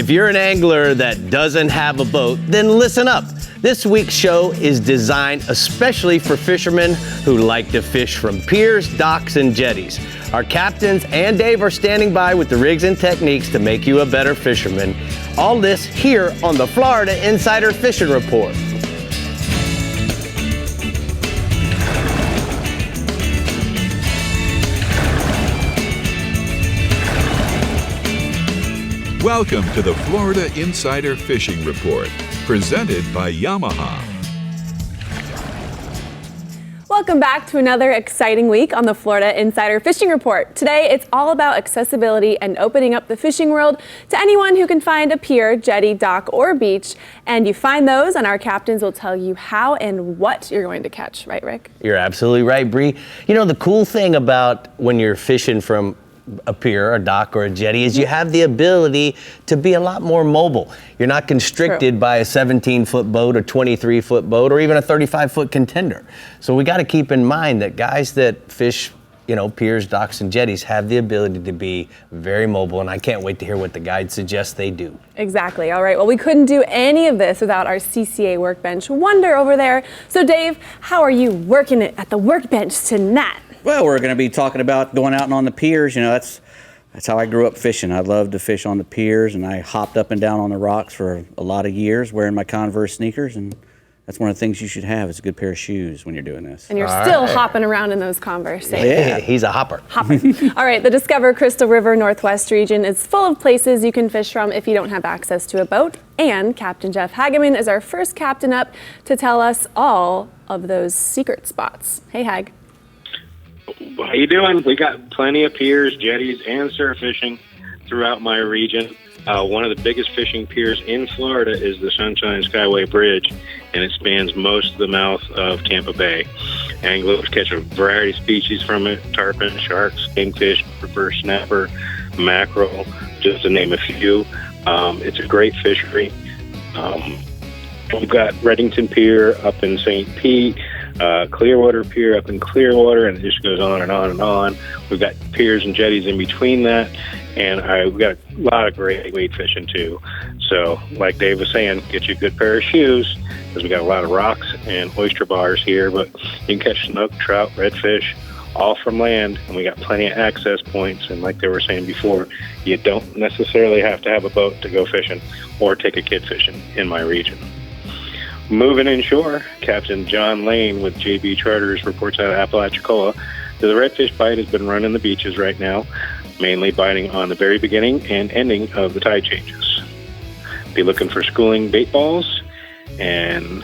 If you're an angler that doesn't have a boat, then listen up. This week's show is designed especially for fishermen who like to fish from piers, docks, and jetties. Our captains and Dave are standing by with the rigs and techniques to make you a better fisherman. All this here on the Florida Insider Fishing Report. Welcome to the Florida Insider Fishing Report, presented by Yamaha. Welcome back to another exciting week on the Florida Insider Fishing Report. Today, it's all about accessibility and opening up the fishing world to anyone who can find a pier, jetty, dock, or beach. And you find those, and our captains will tell you how and what you're going to catch. Right, Rick? You're absolutely right, Brie. You know, the cool thing about when you're fishing from a pier, a dock, or a jetty is you have the ability to be a lot more mobile. You're not constricted by a 17-foot boat, a 23-foot boat, or even a 35-foot contender. So we got to keep in mind that guys that fish, you know, piers, docks, and jetties have the ability to be very mobile, and I can't wait to hear what the guide suggests they do. Exactly. All right. Well, we couldn't do any of this without our CCA workbench wonder over there. So, Dave, how are you working it at the workbench tonight? Well, we're going to be talking about going out and on the piers. You know, that's how I grew up fishing. I loved to fish on the piers, and I hopped up and down on the rocks for a lot of years wearing my Converse sneakers, and that's one of the things you should have is a good pair of shoes when you're doing this. And you're still hopping around in those Converse. Yeah, he's a hopper. All right, the Discover Crystal River Northwest region is full of places you can fish from if you don't have access to a boat. And Captain Jeff Hageman is our first captain up to tell us all of those secret spots. Hey, Hag. How you doing? We got plenty of piers, jetties, and surf fishing throughout my region. One of the biggest fishing piers in Florida is the Sunshine Skyway Bridge, and it spans most of the mouth of Tampa Bay. Anglers catch a variety of species from it: tarpon, sharks, kingfish, grouper, snapper, mackerel, just to name a few. It's a great fishery. We've got Reddington Pier up in St. Pete, Clearwater Pier up in Clearwater, and it just goes on and on and on. We've got piers and jetties in between that, and we've got a lot of great wade fishing too. So, like Dave was saying, get you a good pair of shoes, because we got a lot of rocks and oyster bars here, but you can catch snook, trout, redfish, all from land, and we got plenty of access points. And like they were saying before, you don't necessarily have to have a boat to go fishing or take a kid fishing in my region. Moving inshore, Captain John Lane with JB Charters reports out of Apalachicola. The redfish bite has been running the beaches right now, mainly biting on the very beginning and ending of the tide changes. Be looking for schooling bait balls and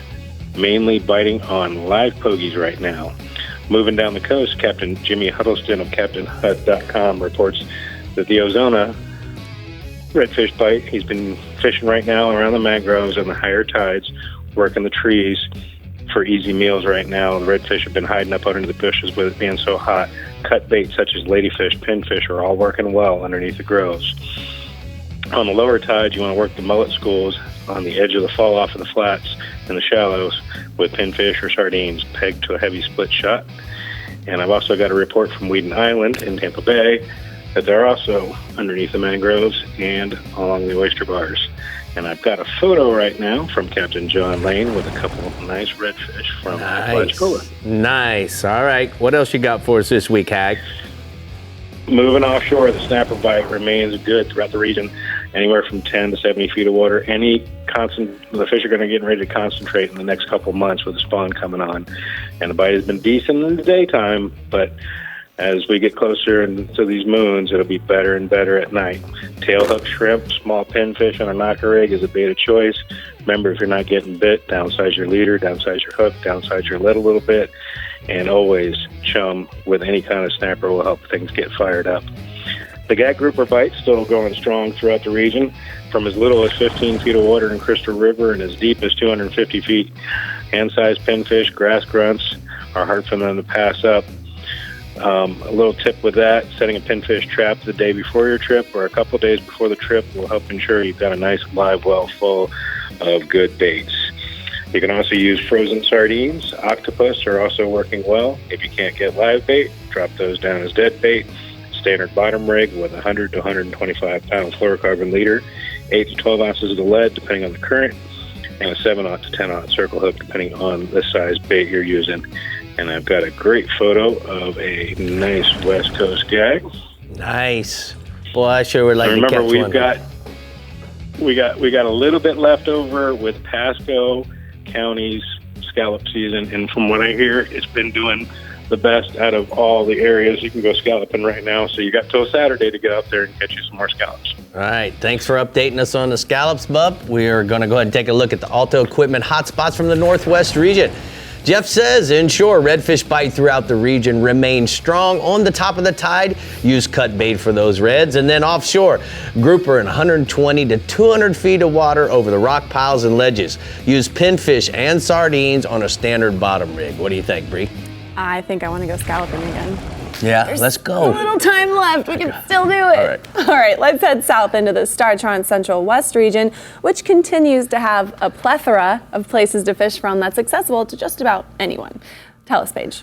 mainly biting on live pogies right now. Moving down the coast, Captain Jimmy Huddleston of CaptainHut.com reports that the Ozona redfish bite, he's been fishing right now around the mangroves and the higher tides, working the trees for easy meals right now. The redfish have been hiding up under the bushes with it being so hot. Cut bait such as ladyfish, pinfish are all working well underneath the groves. On the lower tides, you want to work the mullet schools on the edge of the fall off of the flats and the shallows with pinfish or sardines pegged to a heavy split shot. And I've also got a report from Weeden Island in Tampa Bay that they're also underneath the mangroves and along the oyster bars. And I've got a photo right now from Captain John Lane with a couple of nice redfish from Apalachicola. Nice. All right. What else you got for us this week, Hag? Moving offshore, the snapper bite remains good throughout the region, anywhere from 10 to 70 feet of water. The fish are going to get ready to concentrate in the next couple of months with the spawn coming on. And the bite has been decent in the daytime, but as we get closer to these moons, it'll be better and better at night. Tailhook shrimp, small pinfish on a knocker rig is a bait of choice. Remember, if you're not getting bit, downsize your leader, downsize your hook, downsize your lead a little bit, and always chum with any kind of snapper will help things get fired up. The gag grouper bite's still going strong throughout the region, from as little as 15 feet of water in Crystal River and as deep as 250 feet. Hand-sized pinfish, grass grunts are hard for them to pass up. A little tip with that, setting a pinfish trap the day before your trip or a couple days before the trip will help ensure you've got a nice live well full of good baits. You can also use frozen sardines. Octopus are also working well. If you can't get live bait, drop those down as dead bait. standard bottom rig with 100 to 125 pound fluorocarbon leader, 8 to 12 ounces of lead depending on the current, and a 7/0 to 10/0 circle hook depending on the size bait you're using. And I've got a great photo of a nice West Coast guy. Nice. Boy, I sure would like to catch Remember, one. we got a little bit left over with Pasco County's scallop season, and from what I hear, it's been doing the best out of all the areas you can go scalloping right now. So you got till Saturday to get out there and catch you some more scallops. All right, thanks for updating us on the scallops, bub. We are going to go ahead and take a look at the Alto Equipment hotspots from the Northwest region. Jeff says inshore redfish bite throughout the region remains strong. On the top of the tide, use cut bait for those reds. And then offshore, grouper in 120 to 200 feet of water over the rock piles and ledges. Use pinfish and sardines on a standard bottom rig. What do you think, Brie? I think I want to go scalloping again. Yeah, let's go. A little time left. We can still do it. All right, let's head south into the Startron Central West region, which continues to have a plethora of places to fish from that's accessible to just about anyone. Tell us, Paige.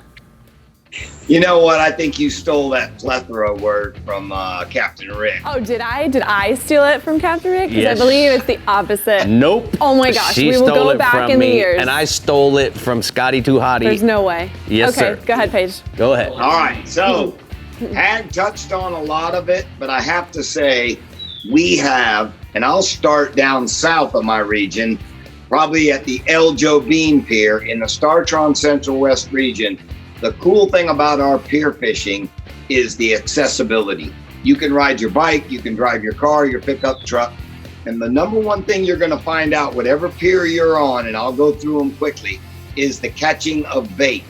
You know what? I think you stole that plethora word from Captain Rick. Oh, did I? Did I steal it from Captain Rick? Because Yes. I believe it's the opposite. Nope. Oh my gosh, She we will stole go it back from in the me, years. and I stole it from Scotty Too Hottie. There's no way. Yes, okay, sir. go ahead, Paige. Go ahead. All right, so Hag touched on a lot of it, but I have to say we have, and I'll start down south of my region, probably at the El Joe Bean Pier in the Startron Central West region. The cool thing about our pier fishing is the accessibility. You can ride your bike, you can drive your car, your pickup truck, and the number one thing you're gonna find out, whatever pier you're on, and I'll go through them quickly, is the catching of bait.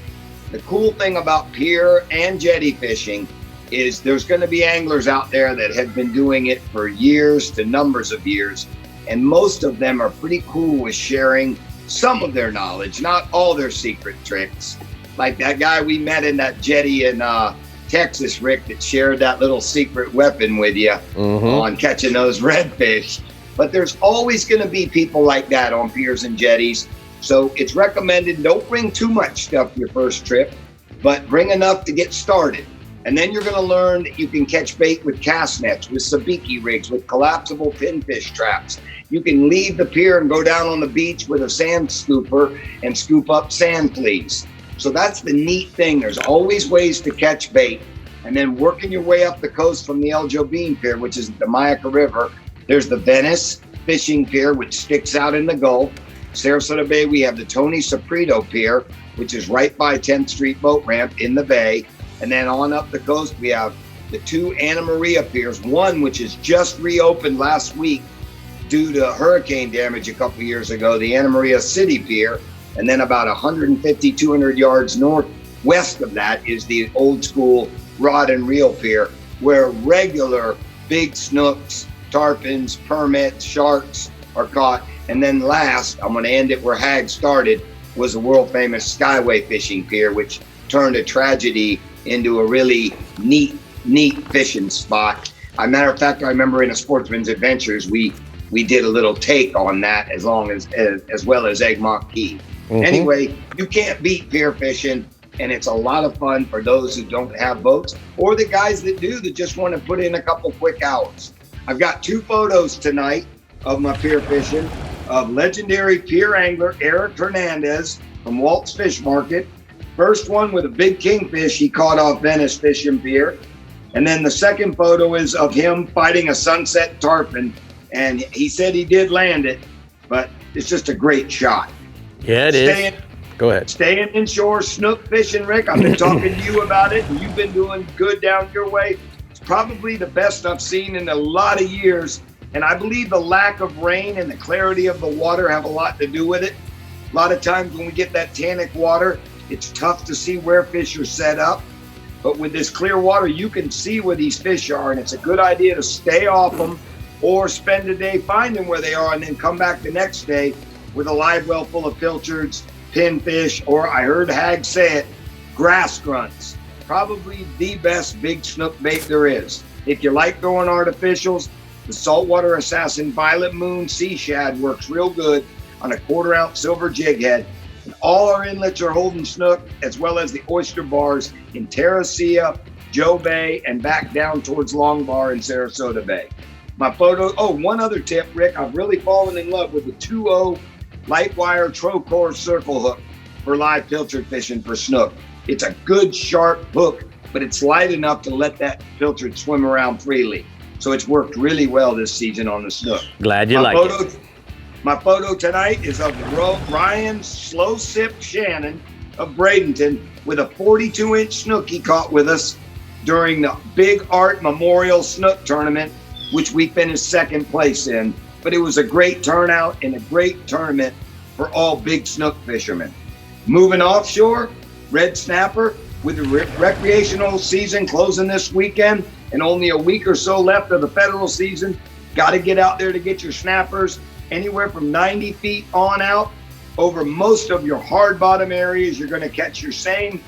The cool thing about pier and jetty fishing is there's gonna be anglers out there that have been doing it for years to numbers of years, and most of them are pretty cool with sharing some of their knowledge, not all their secret tricks. Like that guy we met in that jetty in Texas, Rick, that shared that little secret weapon with you on catching those redfish. But there's always going to be people like that on piers and jetties. So it's recommended don't bring too much stuff your first trip, but bring enough to get started. And then you're going to learn that you can catch bait with cast nets, with sabiki rigs, with collapsible pinfish traps. You can leave the pier and go down on the beach with a sand scooper and scoop up sand fleas. So that's the neat thing. There's always ways to catch bait. And then working your way up the coast from the El Joe Bean Pier, which is the Mayaca River, there's the Venice Fishing Pier, which sticks out in the Gulf. Sarasota Bay, we have the Tony Saprito Pier, which is right by 10th Street Boat Ramp in the bay. And then on up the coast, we have the two Anna Maria Piers, one which is just reopened last week due to hurricane damage a couple years ago, the Anna Maria City Pier. And then about 150, 200 yards northwest of that is the old school rod and reel pier, where regular big snooks, tarpons, permits, sharks are caught. And then last, I'm going to end it where Hag started, was the world famous Skyway Fishing Pier, which turned a tragedy into a really neat fishing spot. As a matter of fact, I remember in a Sportsman's Adventures, we did a little take on that as well as Egmont Key. Anyway, you can't beat pier fishing, and it's a lot of fun for those who don't have boats or the guys that do that just want to put in a couple quick hours. I've got two photos tonight of my pier fishing of legendary pier angler Eric Hernandez from Walt's Fish Market. First one with a big kingfish he caught off Venice Fishing Pier. And then the second photo is of him fighting a sunset tarpon, and he said he did land it, but it's just a great shot. Yeah, it is. Go ahead. Staying inshore snook fishing, Rick. I've been talking to you about it, and you've been doing good down your way. It's probably the best I've seen in a lot of years, and I believe the lack of rain and the clarity of the water have a lot to do with it. A lot of times when we get that tannic water, it's tough to see where fish are set up. But with this clear water, you can see where these fish are, and it's a good idea to stay off them or spend a day finding where they are and then come back the next day with a live well full of pilchards, pinfish, or I heard Hag say it, grass grunts. Probably the best big snook bait there is. If you like throwing artificials, the Saltwater Assassin Violet Moon Sea Shad works real good on a 1/4 ounce silver jig head. And all our inlets are holding snook, as well as the oyster bars in Terracea, Joe Bay, and back down towards Long Bar and Sarasota Bay. My photo, one other tip, Rick, I've really fallen in love with the 2.0 light wire Trocor circle hook for live pilchard fishing for snook. It's a good sharp hook, but it's light enough to let that pilchard swim around freely. So it's worked really well this season on the snook. Glad you like it. My photo tonight is of Ryan Slow Sip Shannon of Bradenton with a 42-inch snook he caught with us during the Big Art Memorial Snook Tournament, which we finished second place in. But it was a great turnout and a great tournament for all big snook fishermen. Moving offshore, red snapper with the recreational season closing this weekend and only a week or so left of the federal season. Got to get out there to get your snappers anywhere from 90 feet on out. Over most of your hard bottom areas, you're going to catch your same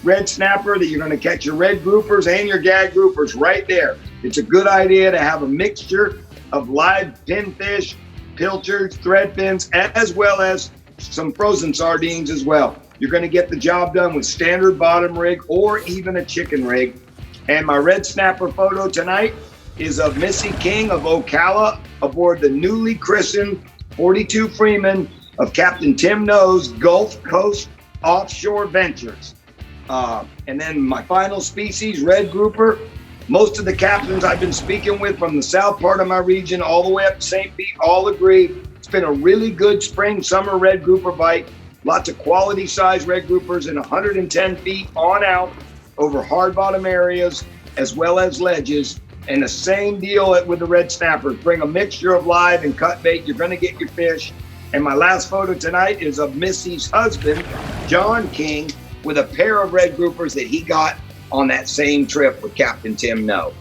red snapper that you're going to catch your red groupers and your gag groupers right there. It's a good idea to have a mixture of live pinfish, pilchards, thread fins, as well as some frozen sardines as well. You're going to get the job done with standard bottom rig or even a chicken rig. And my red snapper photo tonight is of Missy King of Ocala aboard the newly christened 42 Freeman of Captain Tim No's Gulf Coast Offshore Ventures. And then my final species, red grouper. Most of the captains I've been speaking with from the south part of my region all the way up to St. Pete all agree it's been a really good spring, summer red grouper bite. Lots of quality size red groupers in 110 feet on out over hard bottom areas as well as ledges. And the same deal with the red snappers. Bring a mixture of live and cut bait. You're going to get your fish. And my last photo tonight is of Missy's husband, John King, with a pair of red groupers that he got on that same trip with Captain Tim No.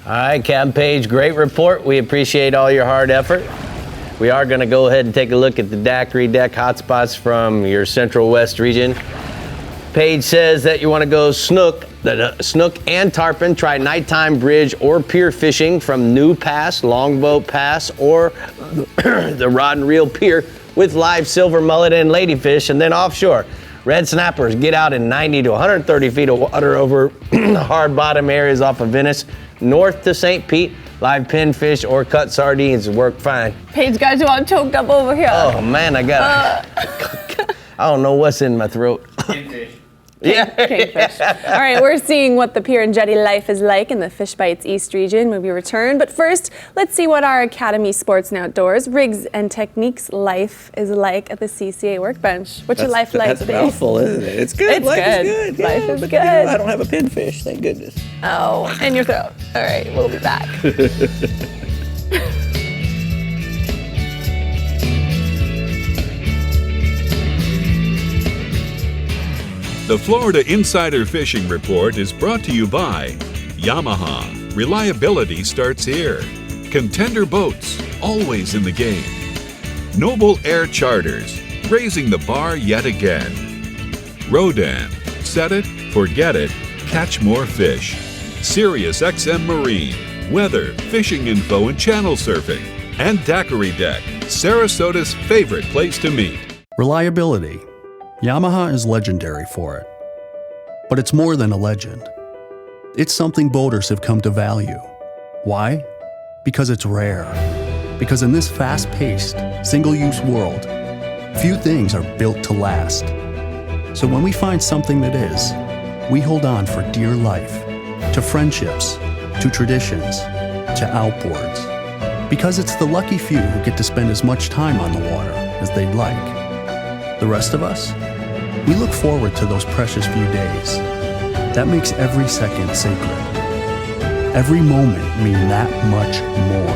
All right, Captain Page, great report. We appreciate all your hard effort. We are going to go ahead and take a look at the daiquiri deck hotspots from your Central West region. Page says that you want to go snook and tarpon. Try nighttime bridge or pier fishing from New Pass, Longboat Pass, or the rod and reel pier with live silver mullet and ladyfish. And then offshore, red snappers get out in 90 to 130 feet of water over hard bottom areas off of Venice, north to St. Pete. Live pinfish or cut sardines work fine. Paige got you all choked up over here. Oh man, I don't know what's in my throat. Kingfish. All right, we're seeing what the pier and jetty life is like in the Fish Bites East region when we return. But first, let's see what our Academy Sports and Outdoors rigs and techniques life is like at the CCA workbench. What's your life like today? That's a mouthful, isn't it? It's good. It's life good. is good. Life is good. I don't have a pinfish, thank goodness. Oh, in your throat. All right, we'll be back. The Florida Insider Fishing Report is brought to you by Yamaha. Reliability starts here. Contender Boats, always in the game. Noble Air Charters, raising the bar yet again. Rodan, set it, forget it, catch more fish. Sirius XM Marine, weather, fishing info, and channel surfing. And Daiquiri Deck, Sarasota's favorite place to meet. Reliability. Yamaha is legendary for it. But it's more than a legend. It's something boaters have come to value. Why? Because it's rare. Because in this fast-paced, single-use world, few things are built to last. So when we find something that is, we hold on for dear life, to friendships, to traditions, to outboards. Because it's the lucky few who get to spend as much time on the water as they'd like. The rest of us, we look forward to those precious few days. That makes every second sacred. Every moment mean that much more.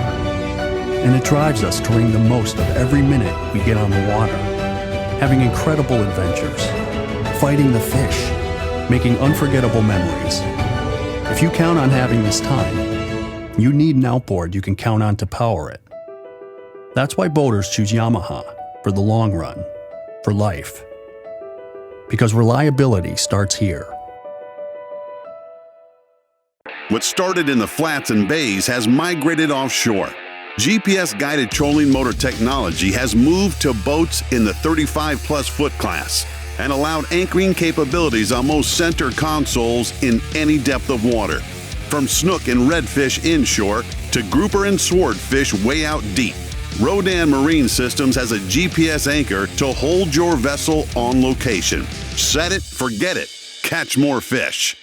And it drives us to wring the most of every minute we get on the water, having incredible adventures, fighting the fish, making unforgettable memories. If you count on having this time, you need an outboard you can count on to power it. That's why boaters choose Yamaha for the long run. For life. Because reliability starts here. What started in the flats and bays has migrated offshore. GPS-guided trolling motor technology has moved to boats in the 35-plus foot class. and allowed anchoring capabilities on most center consoles in any depth of water, from snook and redfish inshore to grouper and swordfish way out deep. Rodan Marine Systems has a GPS anchor to hold your vessel on location. Set it, forget it, catch more fish.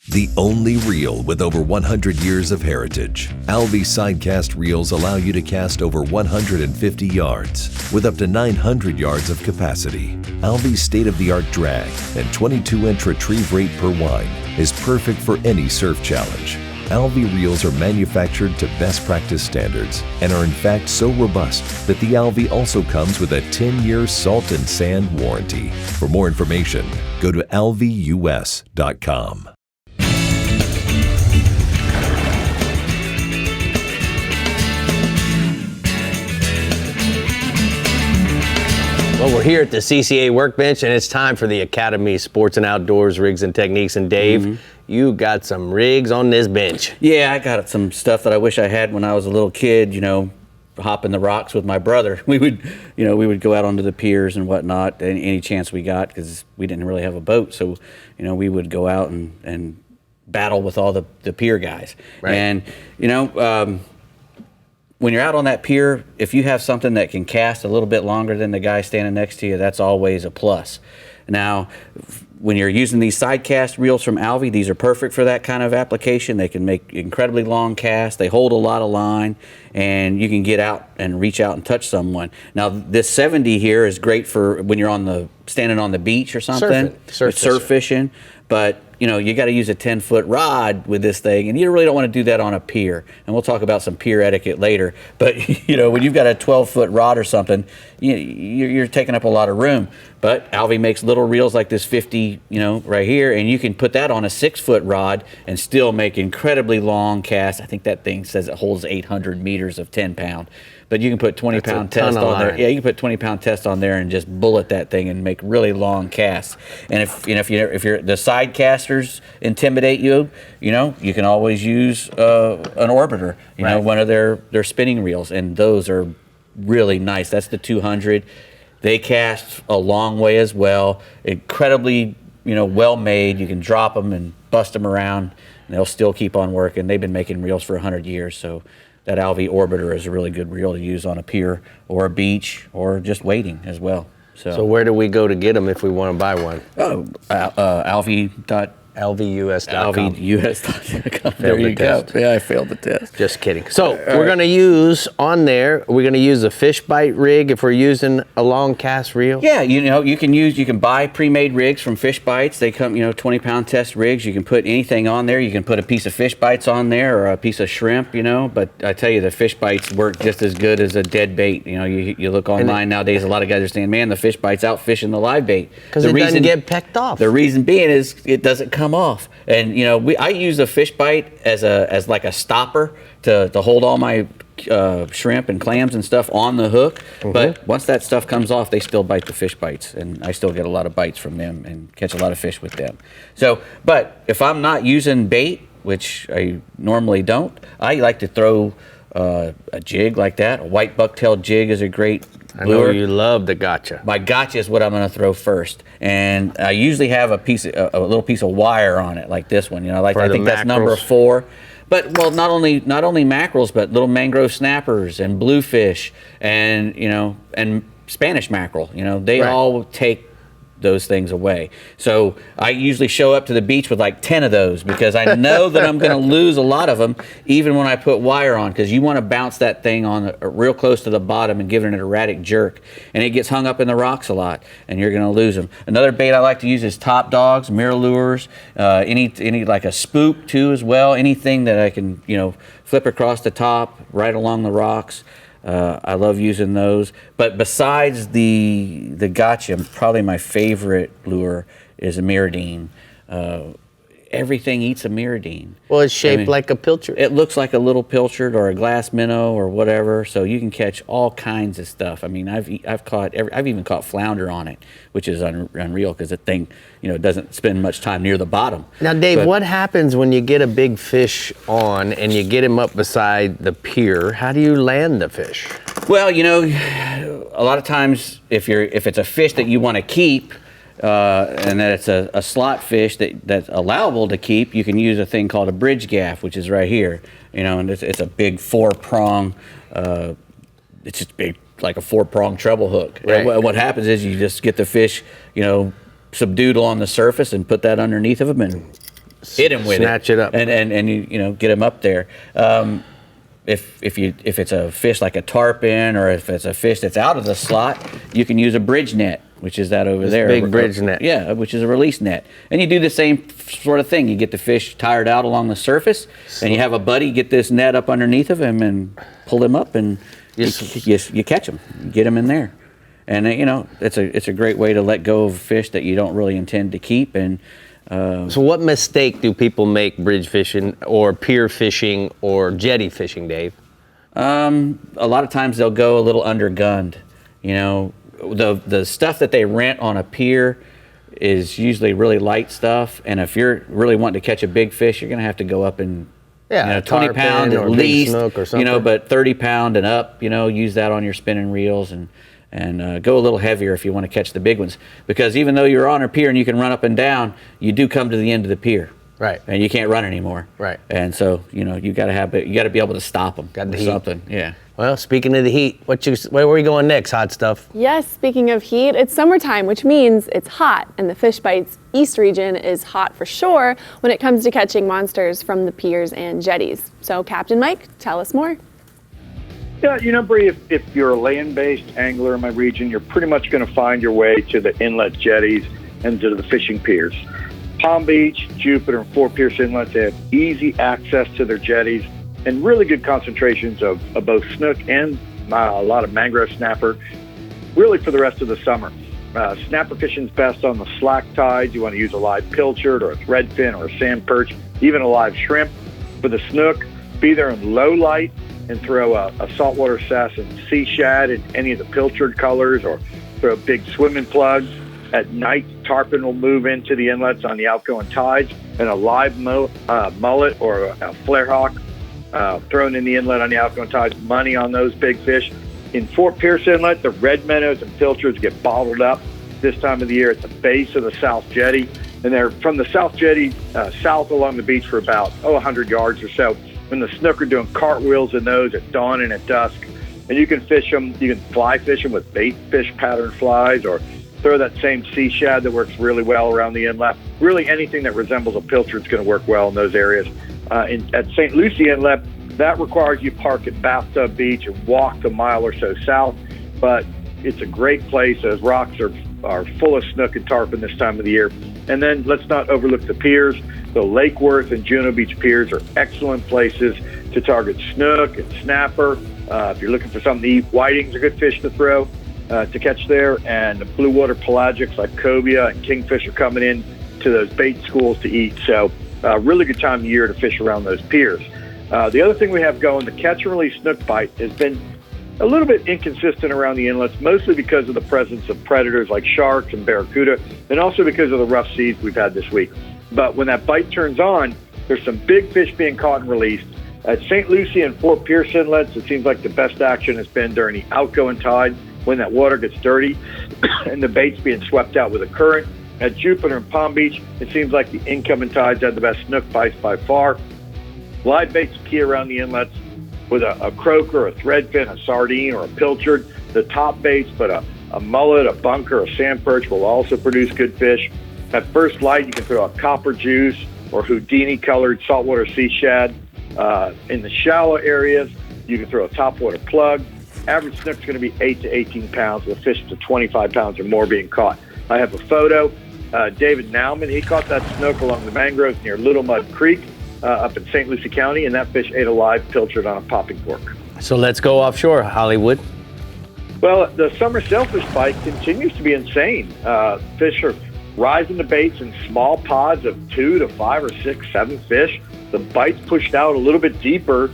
The only reel with over 100 years of heritage. Alvi Sidecast reels allow you to cast over 150 yards with up to 900 yards of capacity. Alvi's state-of-the-art drag and 22-inch retrieve rate per wine is perfect for any surf challenge. Alvi reels are manufactured to best practice standards and are in fact so robust that the Alvi also comes with a 10-year salt and sand warranty. For more information, go to alvius.com. Well, we're here at the CCA workbench, and it's time for the Academy Sports and Outdoors Rigs and Techniques. And Dave, you got some rigs on this bench. Yeah, I got some stuff that I wish I had when I was a little kid, hopping the rocks with my brother. We would go out onto the piers and whatnot, any chance we got, because we didn't really have a boat. So, we would go out and battle with all the pier guys. Right. And, when you're out on that pier, if you have something that can cast a little bit longer than the guy standing next to you, that's always a plus. Now, when you're using these side cast reels from Alvi, these are perfect for that kind of application. They can make incredibly long casts. They hold a lot of line, and you can get out and reach out and touch someone. Now, this 70 here is great for when you're standing on the beach or something, surf fishing. But you got to use a 10-foot rod with this thing, and you really don't want to do that on a pier. And we'll talk about some pier etiquette later. But when you've got a 12-foot rod or something, you're taking up a lot of room. But Alvi makes little reels like this 50, right here, and you can put that on a 6-foot rod and still make incredibly long casts. I think that thing says it holds 800 meters of 10-pound. But you can put 20-pound test on there. Yeah, you can put 20-pound test on there and just bullet that thing and make really long casts. And if the side casters intimidate you, you can always use an orbiter. One of their spinning reels, and those are really nice. That's the 200. They cast a long way as well. Incredibly, well made. You can drop them and bust them around, and they'll still keep on working. They've been making reels for 100 years, so. That Alvi Orbiter is a really good reel to use on a pier or a beach or just wading as well. So where do we go to get them if we want to buy one? Alvi.com. LVUS.com. LVUS.com. There you go. Yeah, I failed the test. Just kidding. So we're going to use on there, we're going to use a fish bite rig if we're using a long cast reel? Yeah, you can buy pre-made rigs from Fish Bites. They come, 20-pound test rigs. You can put anything on there. You can put a piece of fish bites on there or a piece of shrimp, But I tell you, the fish bites work just as good as a dead bait. You look online nowadays, a lot of guys are saying, man, the fish bite's out fishing the live bait. Because it doesn't get pecked off. The reason being is it doesn't come off. And I use a fish bite as like a stopper to hold all my shrimp and clams and stuff on the hook. But once that stuff comes off, they still bite the fish bites, and I still get a lot of bites from them and catch a lot of fish with them. So, but if I'm not using bait, which I normally don't, I like to throw a jig like that. A white bucktail jig is a great lure. I know you love the gotcha. My gotcha is what I'm going to throw first, and I usually have a little piece of wire on it, like this one. I think that's number 4. But not only mackerels, but little mangrove snappers and bluefish, and and Spanish mackerel. They all take those things away. So I usually show up to the beach with like 10 of those because I know that I'm going to lose a lot of them even when I put wire on, because you want to bounce that thing on real close to the bottom and give it an erratic jerk, and it gets hung up in the rocks a lot and you're going to lose them. Another bait I like to use is top dogs, mirror lures, any like a spook too as well, anything that I can flip across the top right along the rocks. I love using those. But besides the gotcha, probably my favorite lure is a miradine. Everything eats a miradine. Well, it's shaped like a pilchard. It looks like a little pilchard or a glass minnow or whatever. So you can catch all kinds of stuff. I mean, I've even caught flounder on it, which is unreal because the thing, doesn't spend much time near the bottom. Now, Dave, what happens when you get a big fish on and you get him up beside the pier? How do you land the fish? Well, a lot of times if it's a fish that you want to keep, and that it's a slot fish that's allowable to keep, you can use a thing called a bridge gaff, which is right here. And it's a big 4-prong. It's just big, like a 4-prong treble hook. Right. And what happens is you just get the fish, subdued on the surface and put that underneath of him and hit him with Snatch it up. and you get him up there. If it's a fish like a tarpon, or if it's a fish that's out of the slot, you can use a bridge net, which is that over there. Big bridge net. Yeah, which is a release net. And you do the same sort of thing. You get the fish tired out along the surface, and you have a buddy get this net up underneath of him and pull him up, and you catch him, get him in there. And it's a great way to let go of a fish that you don't really intend to keep. And so what mistake do people make bridge fishing or pier fishing or jetty fishing, Dave? A lot of times they'll go a little undergunned. The stuff that they rent on a pier is usually really light stuff, and if you're really wanting to catch a big fish, you're going to have to go up and 20 pound at least, snook or something. But 30 pound and up, use that on your spinning reels and go a little heavier if you want to catch the big ones. Because even though you're on a pier and you can run up and down, you do come to the end of the pier. Right. And you can't run anymore. Right. And so, you got to be able to stop them. Got the or heat. something. Yeah. Well, speaking of the heat, where are we going next, hot stuff? Yes, speaking of heat, it's summertime, which means it's hot, and the Fish Bites East region is hot for sure when it comes to catching monsters from the piers and jetties. So, Captain Mike, tell us more. Yeah, Brie, if you're a land-based angler in my region, you're pretty much going to find your way to the inlet jetties and to the fishing piers. Palm Beach, Jupiter, and Fort Pierce Inlets, they have easy access to their jetties and really good concentrations of both snook and a lot of mangrove snapper, really for the rest of the summer. Snapper fishing's best on the slack tides. You want to use a live pilchard or a threadfin or a sand perch, even a live shrimp. For the snook, be there in low light and throw a saltwater sass and sea shad in any of the pilchard colors, or throw big swimming plugs. At night, tarpon will move into the inlets on the outgoing tides, and a live mullet or a flare hawk thrown in the inlet on the outgoing tides. Money on those big fish. In Fort Pierce Inlet, the red minnows and pilchards get bottled up this time of the year at the base of the South Jetty. And they're from the South Jetty south along the beach for about 100 yards or so. When the snook are doing cartwheels in those at dawn and at dusk. And you can fish them, you can fly fish them with bait fish pattern flies, or throw that same sea shad that works really well around the inlet. Really anything that resembles a pilchard is going to work well in those areas. At St. Lucie Inlet, that requires you park at Bathtub Beach and walk a mile or so south, but it's a great place. Those rocks are full of snook and tarpon this time of the year. And then let's not overlook the piers. The Lake Worth and Juno Beach piers are excellent places to target snook and snapper. If you're looking for something to eat, whiting's a good fish to throw, to catch there. And the blue water pelagics like cobia and kingfish are coming in to those bait schools to eat. So really good time of year to fish around those piers. The other thing we have going, the catch and release snook bite has been a little bit inconsistent around the inlets, mostly because of the presence of predators like sharks and barracuda, and also because of the rough seas we've had this week. But when that bite turns on, there's some big fish being caught and released. At St. Lucie and Fort Pierce Inlets, it seems like the best action has been during the outgoing tide when that water gets dirty and the bait's being swept out with a current. At Jupiter and Palm Beach, it seems like the incoming tides had the best snook bites by far. Live bait's key around the inlets with a croaker, a threadfin, a sardine, or a pilchard. The top baits, but a mullet, a bunker, a sand perch will also produce good fish. At first light, you can throw a copper juice or Houdini-colored saltwater sea shad. In the shallow areas, you can throw a topwater plug. Average snook's going to be 8 to 18 pounds, with fish to 25 pounds or more being caught. I have a photo. David Nauman, he caught that snook along the mangroves near Little Mud Creek up in St. Lucie County, and that fish ate a live pilchard on a popping cork. So let's go offshore, Hollywood. Well, the summer sailfish bite continues to be insane. Fish are rising to baits in small pods of 2 to 5 or 6, 7 fish. The bite's pushed out a little bit deeper,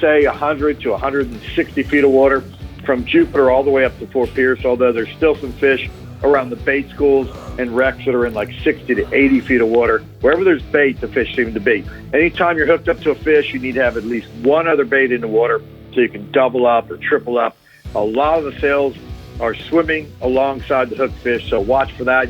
say 100 to 160 feet of water from Jupiter all the way up to Fort Pierce, although there's still some fish around the bait schools and wrecks that are in like 60 to 80 feet of water. Wherever there's bait, the fish seem to be. Anytime you're hooked up to a fish, you need to have at least one other bait in the water so you can double up or triple up. A lot of the sails are swimming alongside the hook fish, so watch for that.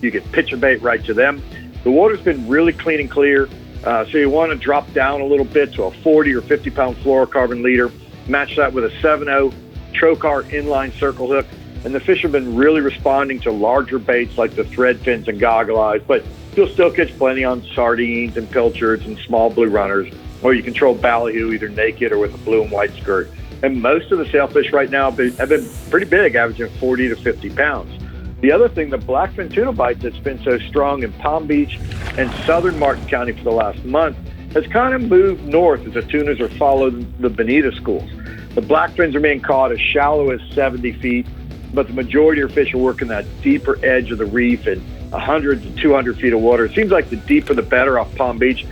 You can pitch your bait right to them. The water's been really clean and clear, so you want to drop down a little bit to a 40 or 50-pound fluorocarbon leader. Match that with a 7.0 trocar inline circle hook. And the fish have been really responding to larger baits like the thread fins and goggle eyes, but you'll still catch plenty on sardines and pilchards and small blue runners, or you can throw ballyhoo either naked or with a blue and white skirt. And most of the sailfish right now have been pretty big, averaging 40 to 50 pounds. The other thing, the blackfin tuna bite that's been so strong in Palm Beach and southern Martin County for the last month has kind of moved north as the tunas are following the bonita schools. The blackfins are being caught as shallow as 70 feet, but the majority of fish are working that deeper edge of the reef in 100 to 200 feet of water. It seems like the deeper the better off Palm Beach,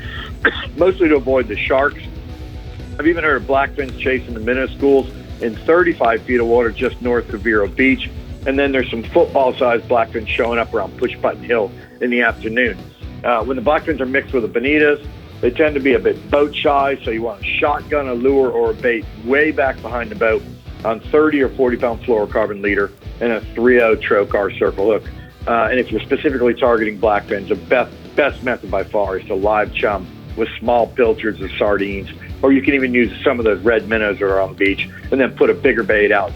mostly to avoid the sharks. I've even heard of blackfins chasing the minnow schools in 35 feet of water just north of Vero Beach. And then there's some football-sized blackfins showing up around Push Button Hill in the afternoon. When the blackfins are mixed with the bonitas, they tend to be a bit boat shy, so you want to shotgun a lure or a bait way back behind the boat on 30 or 40-pound fluorocarbon leader and a 3.0 trocar circle hook. And if you're specifically targeting blackfins, the best method by far is to live chum with small pilchards or sardines, or you can even use some of those red minnows that are on the beach and then put a bigger bait out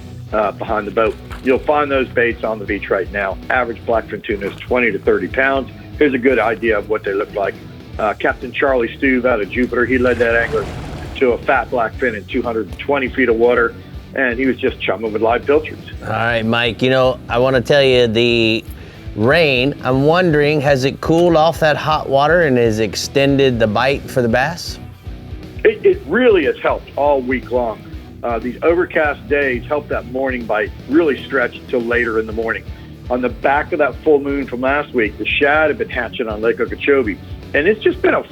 behind the boat. You'll find those baits on the beach right now. Average blackfin tuna is 20 to 30 pounds. Here's a good idea of what they look like. Captain Charlie Stuve out of Jupiter, he led that angler to a fat blackfin in 220 feet of water, and he was just chumming with live pilchards. All right, Mike, I want to tell you the rain, I'm wondering, has it cooled off that hot water and has extended the bite for the bass? It really has helped all week long. These overcast days help that morning bite really stretch until later in the morning. On the back of that full moon from last week, the shad have been hatching on Lake Okeechobee, and it's just been a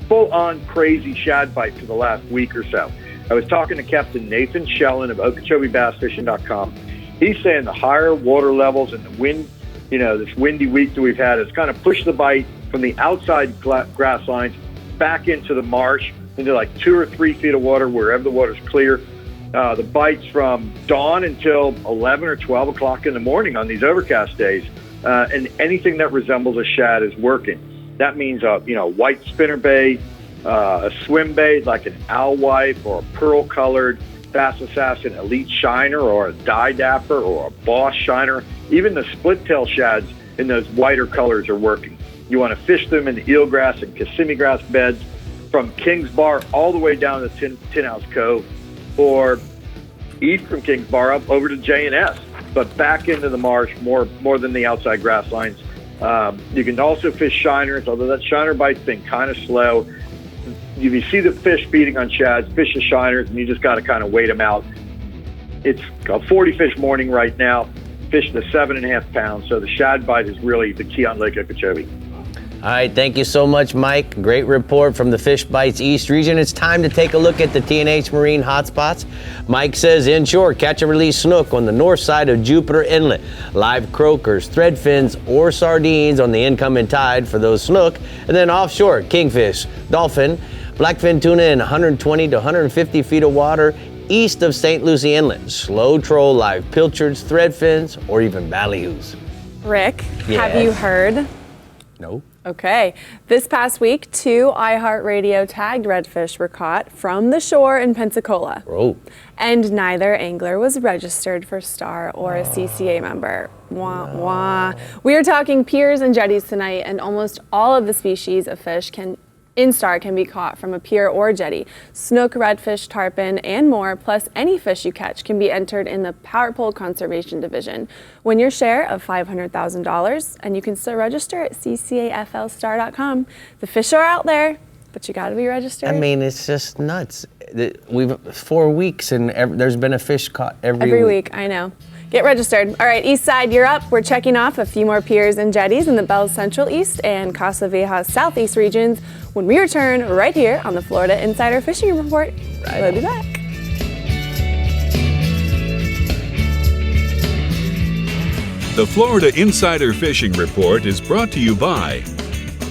full-on crazy shad bite for the last week or so. I was talking to Captain Nathan Shellen of OkeechobeeBassFishing.com. He's saying the higher water levels and the wind, this windy week that we've had has kind of pushed the bite from the outside grass lines back into the marsh, into like 2 or 3 feet of water wherever the water's clear. The bites from dawn until 11 or 12 o'clock in the morning on these overcast days, and anything that resembles a shad is working. That means a white spinnerbait, a swim bait like an alewife or a pearl-colored Bass Assassin Elite Shiner or a Die Dapper or a Boss Shiner. Even the split-tail shads in those whiter colors are working. You want to fish them in the eelgrass and Kissimmee grass beds from Kings Bar all the way down to Tin House Cove, or east from Kings Bar up over to J&S, but back into the marsh more than the outside grass lines. You can also fish shiners, although that shiner bite's been kind of slow. If you see the fish feeding on shads, fish the shiners, and you just got to kind of wait them out. It's a 40-fish morning right now, fish the 7.5 pounds, so the shad bite is really the key on Lake Okeechobee. All right, thank you so much, Mike. Great report from the Fish Bites East region. It's time to take a look at the T&H Marine hotspots. Mike says inshore, catch and release snook on the north side of Jupiter Inlet. Live croakers, thread fins, or sardines on the incoming tide for those snook. And then offshore, kingfish, dolphin, blackfin tuna in 120 to 150 feet of water east of St. Lucie Inlet. Slow troll, live pilchards, thread fins, or even ballyhoos. Rick, Yes. have you heard? No. Okay. This past week, 2 iHeartRadio tagged redfish were caught from the shore in Pensacola. Oh. And neither angler was registered for STAR or a CCA member. Wah, wah. We are talking piers and jetties tonight, and almost all of the species of fish in STAR can be caught from a pier or jetty. Snook, redfish, tarpon, and more, plus any fish you catch, can be entered in the Power Pole Conservation Division. Win your share of $500,000, and you can still register at ccaflstar.com. The fish are out there, but you gotta be registered. I mean, it's just nuts. We've 4 weeks, and there's been a fish caught every week. I know. Get registered. All right, East Side, you're up. We're checking off a few more piers and jetties in the Bell Central East and Casa Vieja Southeast regions when we return right here on the Florida Insider Fishing Report. We'll be back. The Florida Insider Fishing Report is brought to you by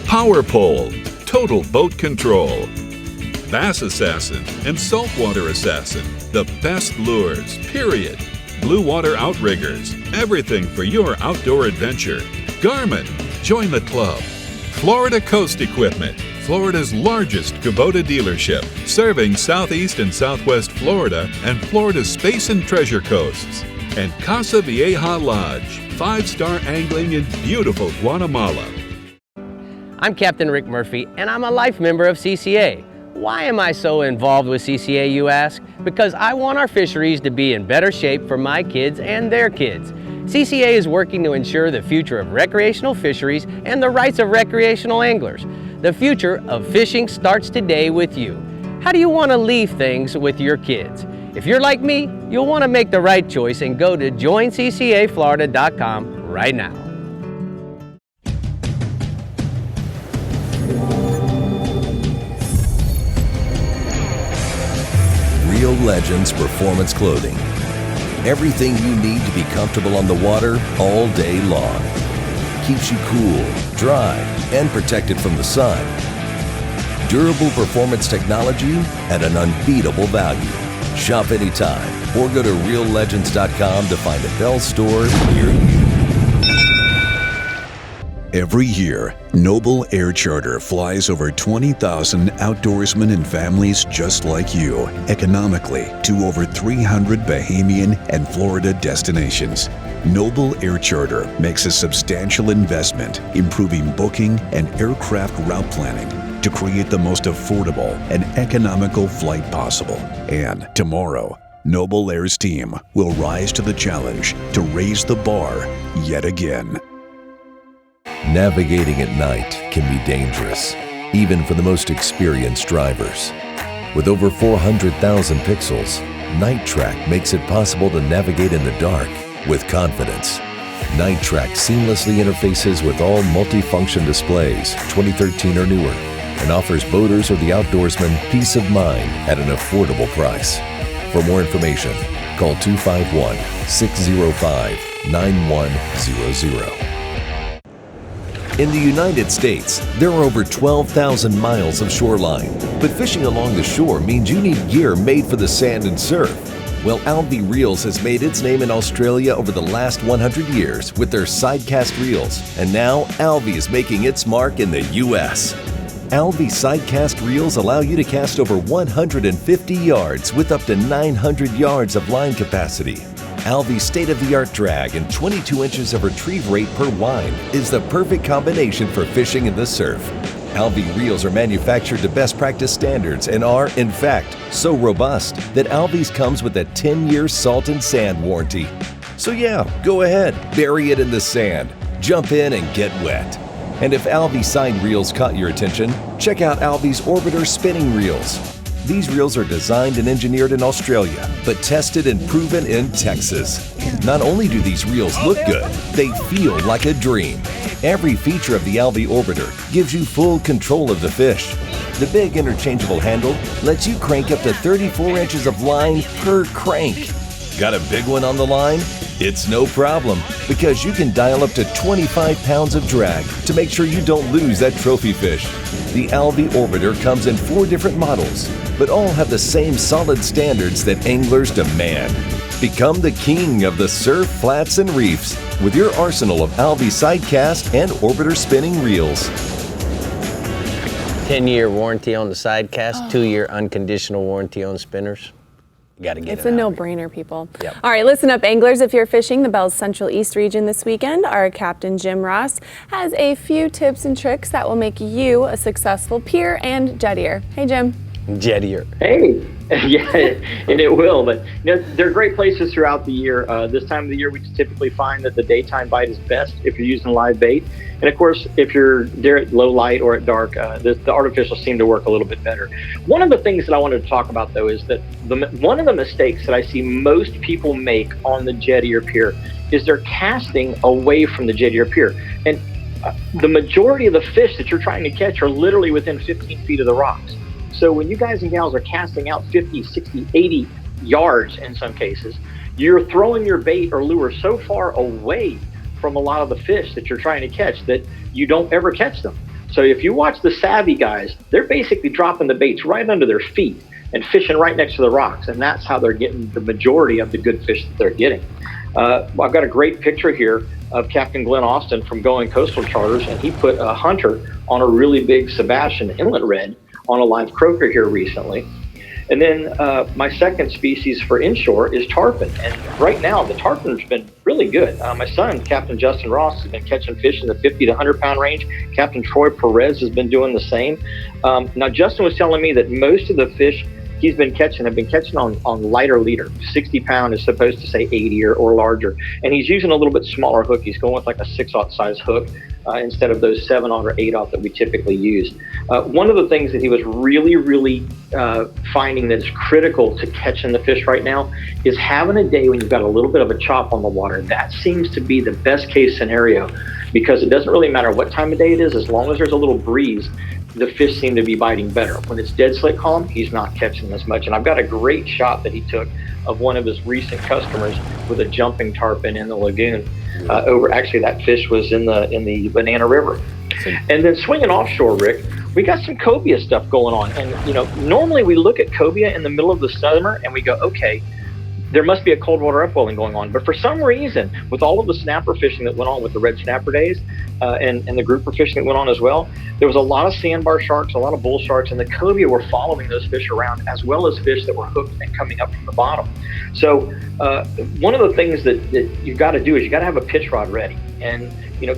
Power Pole, Total Boat Control, Bass Assassin and Saltwater Assassin, the best lures, period. blue water outriggers, everything for your outdoor adventure. Garmin, join the club. Florida Coast Equipment, Florida's largest Kubota dealership, serving Southeast and Southwest Florida and Florida's Space and Treasure Coasts. And Casa Vieja Lodge, 5-star angling in beautiful Guatemala. I'm Captain Rick Murphy, and I'm a life member of CCA. Why am I so involved with CCA, you ask? Because I want our fisheries to be in better shape for my kids and their kids. CCA is working to ensure the future of recreational fisheries and the rights of recreational anglers. The future of fishing starts today with you. How do you want to leave things with your kids? If you're like me, you'll want to make the right choice and go to joinccaflorida.com right now. Real Legends Performance Clothing. Everything you need to be comfortable on the water all day long. Keeps you cool, dry, and protected from the sun. Durable performance technology at an unbeatable value. Shop anytime or go to reallegends.com to find a Bell store near you. Every year, Noble Air Charter flies over 20,000 outdoorsmen and families just like you economically to over 300 Bahamian and Florida destinations. Noble Air Charter makes a substantial investment improving booking and aircraft route planning to create the most affordable and economical flight possible. And tomorrow, Noble Air's team will rise to the challenge to raise the bar yet again. Navigating at night can be dangerous, even for the most experienced drivers. With over 400,000 pixels, Night Track makes it possible to navigate in the dark with confidence. Night Track seamlessly interfaces with all multifunction displays, 2013 or newer, and offers boaters or the outdoorsman peace of mind at an affordable price. For more information, call 251-605-9100. In the United States, there are over 12,000 miles of shoreline, but fishing along the shore means you need gear made for the sand and surf. Well, Alvi Reels has made its name in Australia over the last 100 years with their sidecast reels, and now Alvi is making its mark in the U.S. Alvi sidecast reels allow you to cast over 150 yards with up to 900 yards of line capacity. Alvi's state-of-the-art drag and 22 inches of retrieve rate per wind is the perfect combination for fishing in the surf. Alvi reels are manufactured to best practice standards and are, in fact, so robust that Alvi's comes with a 10-year salt and sand warranty. So yeah, go ahead, bury it in the sand, jump in and get wet. And if Alvi side reels caught your attention, check out Alvi's Orbiter spinning reels. These reels are designed and engineered in Australia, but tested and proven in Texas. Not only do these reels look good, they feel like a dream. Every feature of the Alvi Orbiter gives you full control of the fish. The big interchangeable handle lets you crank up to 34 inches of line per crank. Got a big one on the line? It's no problem, because you can dial up to 25 pounds of drag to make sure you don't lose that trophy fish. The Alvi Orbiter comes in 4 different models, but all have the same solid standards that anglers demand. Become the king of the surf, flats, and reefs with your arsenal of Alvi sidecast and Orbiter spinning reels. 10-year warranty on the sidecast, 2-year unconditional warranty on spinners. You gotta get it's a no-brainer, people. Yep. All right, listen up, anglers. If you're fishing the Bell's Central East region this weekend, our captain, Jim Ross, has a few tips and tricks that will make you a successful pier and jettier. Hey, Jim. Jettier. Hey, yeah, and it will. But you know, there are great places throughout the year. This time of the year, we typically find that the daytime bite is best if you're using live bait. And of course, if you're there at low light or at dark, the artificial seem to work a little bit better. One of the things that I wanted to talk about, though, is that one of the mistakes that I see most people make on the jetty or pier is they're casting away from the jetty or pier. And the majority of the fish that you're trying to catch are literally within 15 feet of the rocks. So when you guys and gals are casting out 50, 60, 80 yards in some cases, you're throwing your bait or lure so far away from a lot of the fish that you're trying to catch that you don't ever catch them. So if you watch the savvy guys, they're basically dropping the baits right under their feet. and fishing right next to the rocks. And that's how they're getting the majority of the good fish that they're getting. I've got a great picture here of Captain Glenn Austin from Going Coastal Charters, and he put a hunter on a really big Sebastian inlet red on a live croaker here recently. And then my second species for inshore is tarpon. And right now, the tarpon's been really good. My son, Captain Justin Ross, has been catching fish in the 50 to 100 pound range. Captain Troy Perez has been doing the same. Now, Justin was telling me that most of the fish he's been catching have been catching on lighter leader. 60 pound is supposed to say 80 or larger. And he's using a little bit smaller hook. He's going with like a 6/0 size hook instead of those 7/0 or 8/0 that we typically use. One of the things that he was really finding that is critical to catching the fish right now is having a day when you've got a little bit of a chop on the water. That seems to be the best case scenario, because it doesn't really matter what time of day it is, as long as there's a little breeze, the fish seem to be biting better. When it's dead slick calm, he's not catching as much. And I've got a great shot that he took of one of his recent customers with a jumping tarpon in the lagoon. Actually, that fish was in the Banana River. And then swinging offshore, Rick, we got some cobia stuff going on. And normally we look at cobia in the middle of the summer and we go, okay, there must be a cold water upwelling going on. But for some reason, with all of the snapper fishing that went on with the red snapper days and the grouper fishing that went on as well, there was a lot of sandbar sharks, a lot of bull sharks, and the cobia were following those fish around, as well as fish that were hooked and coming up from the bottom. So one of the things that you've got to do is you got to have a pitch rod ready. And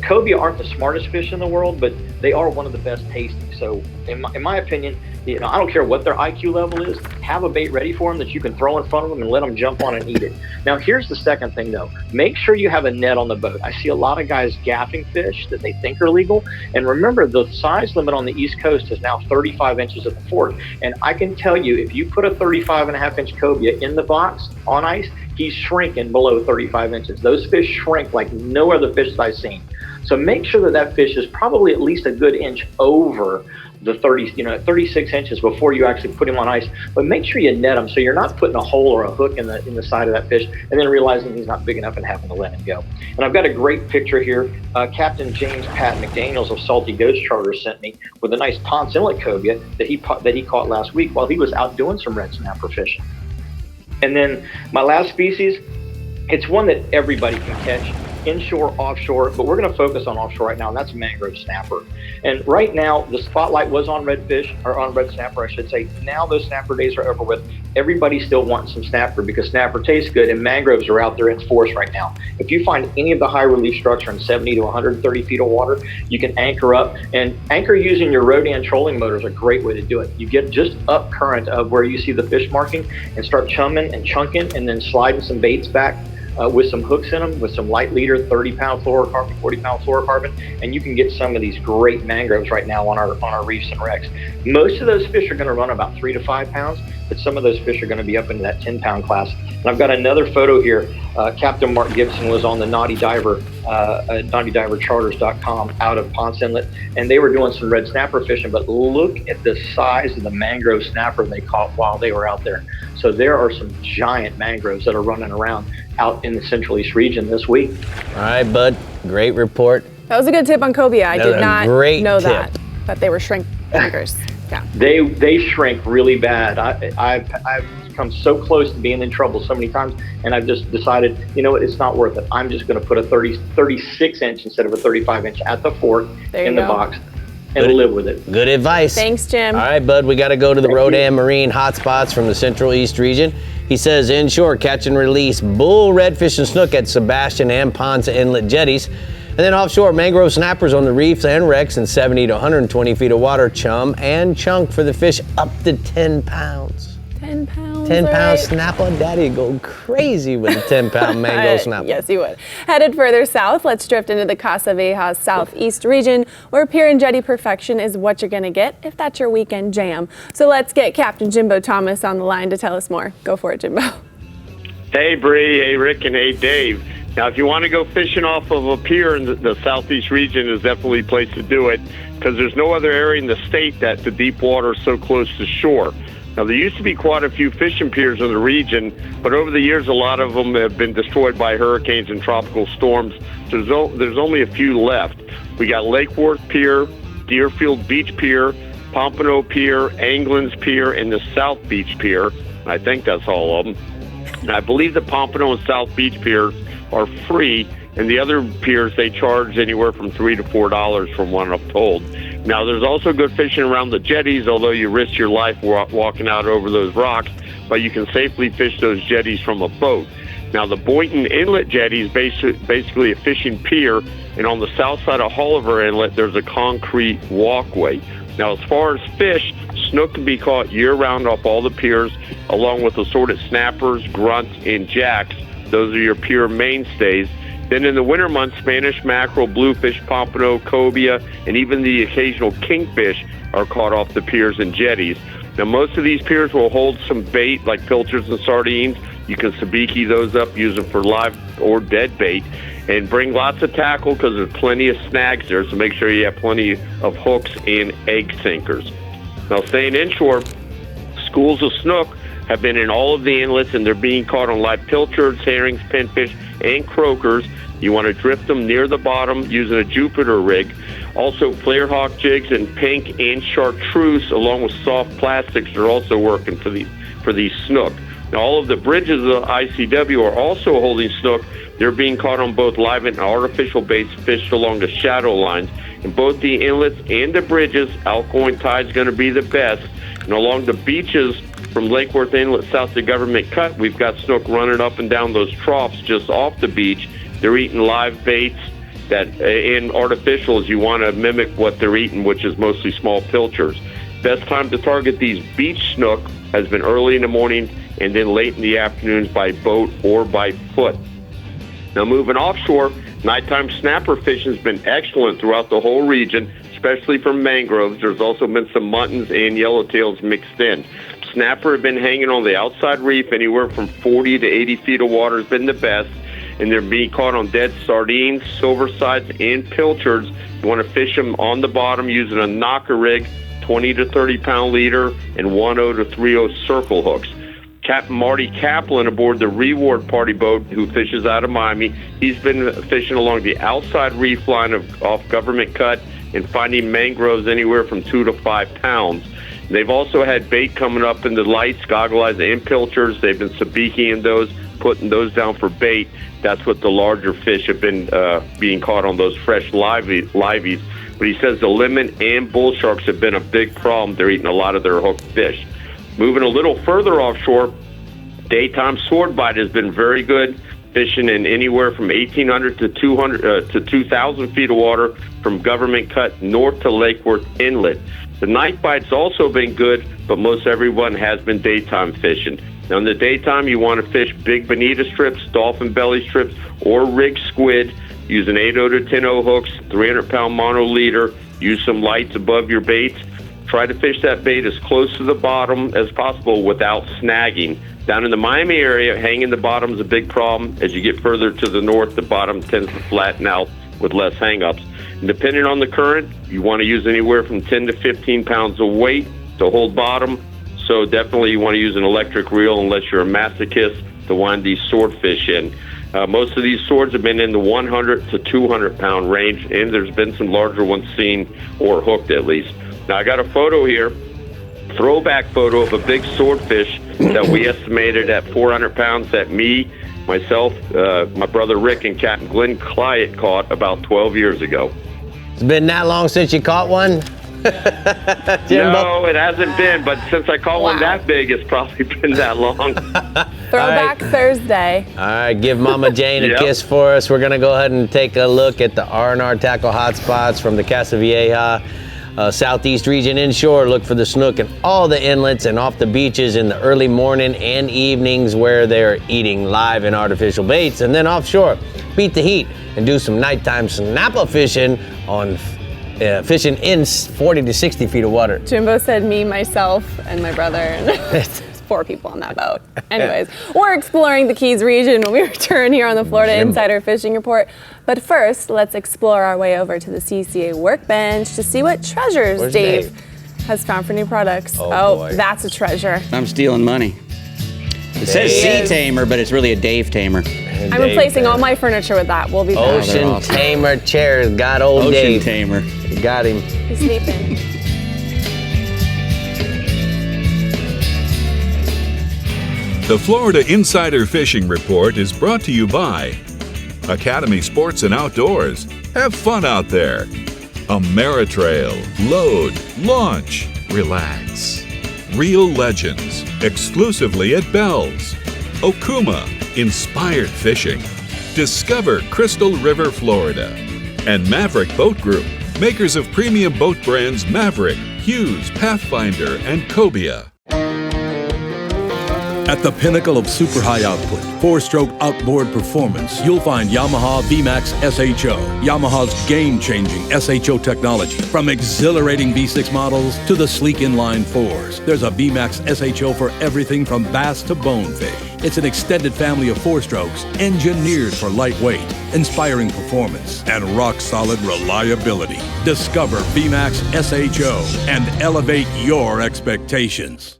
cobia aren't the smartest fish in the world, but they are one of the best tasting. So in my opinion, I don't care what their IQ level is, have a bait ready for them that you can throw in front of them and let them jump on and eat it. Now, here's the second thing, though. Make sure you have a net on the boat. I see a lot of guys gaffing fish that they think are legal. And remember, the size limit on the East Coast is now 35 inches at the fort. And I can tell you, if you put a 35.5-inch cobia in the box on ice, he's shrinking below 35 inches. Those fish shrink like no other fish that I've seen. So make sure that fish is probably at least a good inch over the 36 inches before you actually put him on ice. But make sure you net him so you're not putting a hole or a hook in the side of that fish and then realizing he's not big enough and having to let him go. And I've got a great picture here. Captain James Pat McDaniels of Salty Ghost Charters sent me with a nice Ponce Inlet cobia that he caught last week while he was out doing some red snapper fishing. And then my last species, it's one that everybody can catch, inshore, offshore, but we're going to focus on offshore right now, and that's mangrove snapper. And right now, the spotlight was on redfish, or on red snapper, I should say. Now those snapper days are over with. Everybody still wants some snapper because snapper tastes good, and mangroves are out there in force right now. If you find any of the high relief structure in 70 to 130 feet of water, you can anchor up, and anchor using your Rodan trolling motor is a great way to do it. You get just up current of where you see the fish marking and start chumming and chunking and then sliding some baits back with some hooks in them, with some light leader, 30-pound fluorocarbon, 40-pound fluorocarbon, and you can get some of these great mangroves right now on our reefs and wrecks. Most of those fish are going to run about 3 to 5 pounds, but some of those fish are going to be up into that 10-pound class. And I've got another photo here. Captain Mark Gibson was on the Naughty Diver, naughtydivercharters.com out of Ponce Inlet, and they were doing some red snapper fishing, but look at the size of the mangrove snapper they caught while they were out there. So there are some giant mangroves that are running around out in the Central East region this week. All right, bud, great report. That was a good tip on cobia. I did not know tip. that they were shrinkers. Yeah. They shrink really bad. I've come so close to being in trouble so many times, and I've just decided, you know what, it's not worth it. I'm just going to put a 36 inch instead of a 35 inch at the fork in the box and live with it. Good advice. Thanks, Jim. All right, bud, we got to go to the Rodan Marine hotspots from the Central East region. He says inshore, catch and release bull, redfish, and snook at Sebastian and Ponce Inlet jetties. And then offshore, mangrove snappers on the reefs and wrecks in 70 to 120 feet of water, chum and chunk for the fish up to 10 pounds. 10 pounds. 10 pounds right? snapper. Daddy go crazy with a 10-pound mango snapper. Yes, he would. Headed further south, let's drift into the Casa Viejas southeast region, where pier and jetty perfection is what you're going to get if that's your weekend jam. So let's get Captain Jimbo Thomas on the line to tell us more. Go for it, Jimbo. Hey, Brie. Hey, Rick. And hey, Dave. Now, if you want to go fishing off of a pier in the southeast region, is definitely a place to do it, because there's no other area in the state that the deep water is so close to shore. Now, there used to be quite a few fishing piers in the region, but over the years, a lot of them have been destroyed by hurricanes and tropical storms. So there's only a few left. We got Lake Worth Pier, Deerfield Beach Pier, Pompano Pier, Anglin's Pier, and the South Beach Pier. I think that's all of them. And I believe the Pompano and South Beach Piers are free, and the other piers they charge anywhere from $3 to $4 from what I'm told. Now, there's also good fishing around the jetties, although you risk your life walking out over those rocks, but you can safely fish those jetties from a boat. Now, the Boynton Inlet jetty is basically a fishing pier, and on the south side of Hulliver Inlet, there's a concrete walkway. Now, as far as fish, snook can be caught year-round off all the piers, along with assorted snappers, grunts, and jacks. Those are your pier mainstays. Then in the winter months, Spanish mackerel, bluefish, pompano, cobia, and even the occasional kingfish are caught off the piers and jetties. Now, most of these piers will hold some bait like pilchards and sardines. You can sabiki those up, use them for live or dead bait, and bring lots of tackle because there's plenty of snags there, so make sure you have plenty of hooks and egg sinkers. Now, staying inshore, schools of snook have been in all of the inlets, and they're being caught on live pilchards, herrings, pinfish, and croakers. You want to drift them near the bottom using a Jupiter rig. Also, flare hawk jigs and pink and chartreuse, along with soft plastics, are also working for these snook. Now, all of the bridges of the ICW are also holding snook. They're being caught on both live and artificial baits fished along the shadow lines. In both the inlets and the bridges, outgoing tide's going to be the best. And along the beaches from Lake Worth Inlet south to Government Cut, we've got snook running up and down those troughs just off the beach. They're eating live baits and artificials. You want to mimic what they're eating, which is mostly small pilchards. Best time to target these beach snook has been early in the morning and then late in the afternoons by boat or by foot. Now, moving offshore, nighttime snapper fishing has been excellent throughout the whole region, especially from mangroves. There's also been some muttons and yellowtails mixed in. Snapper have been hanging on the outside reef. Anywhere from 40 to 80 feet of water has been the best, and they're being caught on dead sardines, silver sides, and pilchards. You want to fish them on the bottom using a knocker rig, 20 to 30 pound leader, and 1/0 to 3/0 circle hooks. Captain Marty Kaplan aboard the Reward Party boat, who fishes out of Miami, he's been fishing along the outside reef line off Government Cut and finding mangroves anywhere from 2 to 5 pounds. They've also had bait coming up in the lights, goggle eyes, and pilchards. They've been sabikiing those, putting those down for bait. That's what the larger fish have been being caught on, those fresh liveys. But he says the lemon and bull sharks have been a big problem. They're eating a lot of their hooked fish. Moving a little further offshore, daytime sword bite has been very good, fishing in anywhere from 1,800 to 2,000 feet of water from Government Cut north to Lake Worth Inlet. The night bite's also been good, but most everyone has been daytime fishing. Now, in the daytime, you want to fish big bonita strips, dolphin belly strips, or rig squid. Use an 8/0 to 10/0 hooks, 300-pound mono leader. Use some lights above your baits. Try to fish that bait as close to the bottom as possible without snagging. Down in the Miami area, hanging the bottom is a big problem. As you get further to the north, the bottom tends to flatten out with less hang-ups. And depending on the current, you want to use anywhere from 10 to 15 pounds of weight to hold bottom. So definitely you want to use an electric reel unless you're a masochist to wind these swordfish in. Most of these swords have been in the 100 to 200 pound range, and there's been some larger ones seen or hooked at least. Now I got a photo here, throwback photo of a big swordfish that we estimated at 400 pounds that me, myself, my brother Rick, and Captain Glenn Clyett caught about 12 years ago. It's been that long since you caught one? No, it hasn't been, but since I caught one that big, it's probably been that long. Throwback Thursday. All right, give Mama Jane a kiss for us. We're going to go ahead and take a look at the R&R tackle hotspots from the Casa Vieja southeast region inshore. Look for the snook in all the inlets and off the beaches in the early morning and evenings where they're eating live and artificial baits. And then offshore, beat the heat and do some nighttime snapper fishing on fishing in 40 to 60 feet of water. Jimbo said me, myself, and my brother. And there's 4 people on that boat. Anyways, we're exploring the Keys region when we return here on the Florida Insider Fishing Report. But first, let's explore our way over to the CCA workbench to see what treasures Dave has found for new products. Oh, that's a treasure. I'm stealing money. It says Sea Tamer, but it's really a Dave Tamer. I'm replacing all my furniture with that. We'll be back. Ocean Tamer chairs. Got old Dave. Ocean Tamer. Got him. He's sleeping. The Florida Insider Fishing Report is brought to you by Academy Sports and Outdoors. Have fun out there. Ameritrail. Load. Launch. Relax. Real Legends. Exclusively at Bell's. Okuma. Inspired Fishing. Discover Crystal River, Florida. And Maverick Boat Group. Makers of premium boat brands Maverick, Hughes, Pathfinder, and Cobia. At the pinnacle of super high output, 4-stroke outboard performance, you'll find Yamaha VMAX SHO. Yamaha's game-changing SHO technology. From exhilarating V6 models to the sleek inline 4s, there's a VMAX SHO for everything from bass to bonefish. It's an extended family of 4-strokes engineered for lightweight, inspiring performance, and rock-solid reliability. Discover VMAX SHO and elevate your expectations.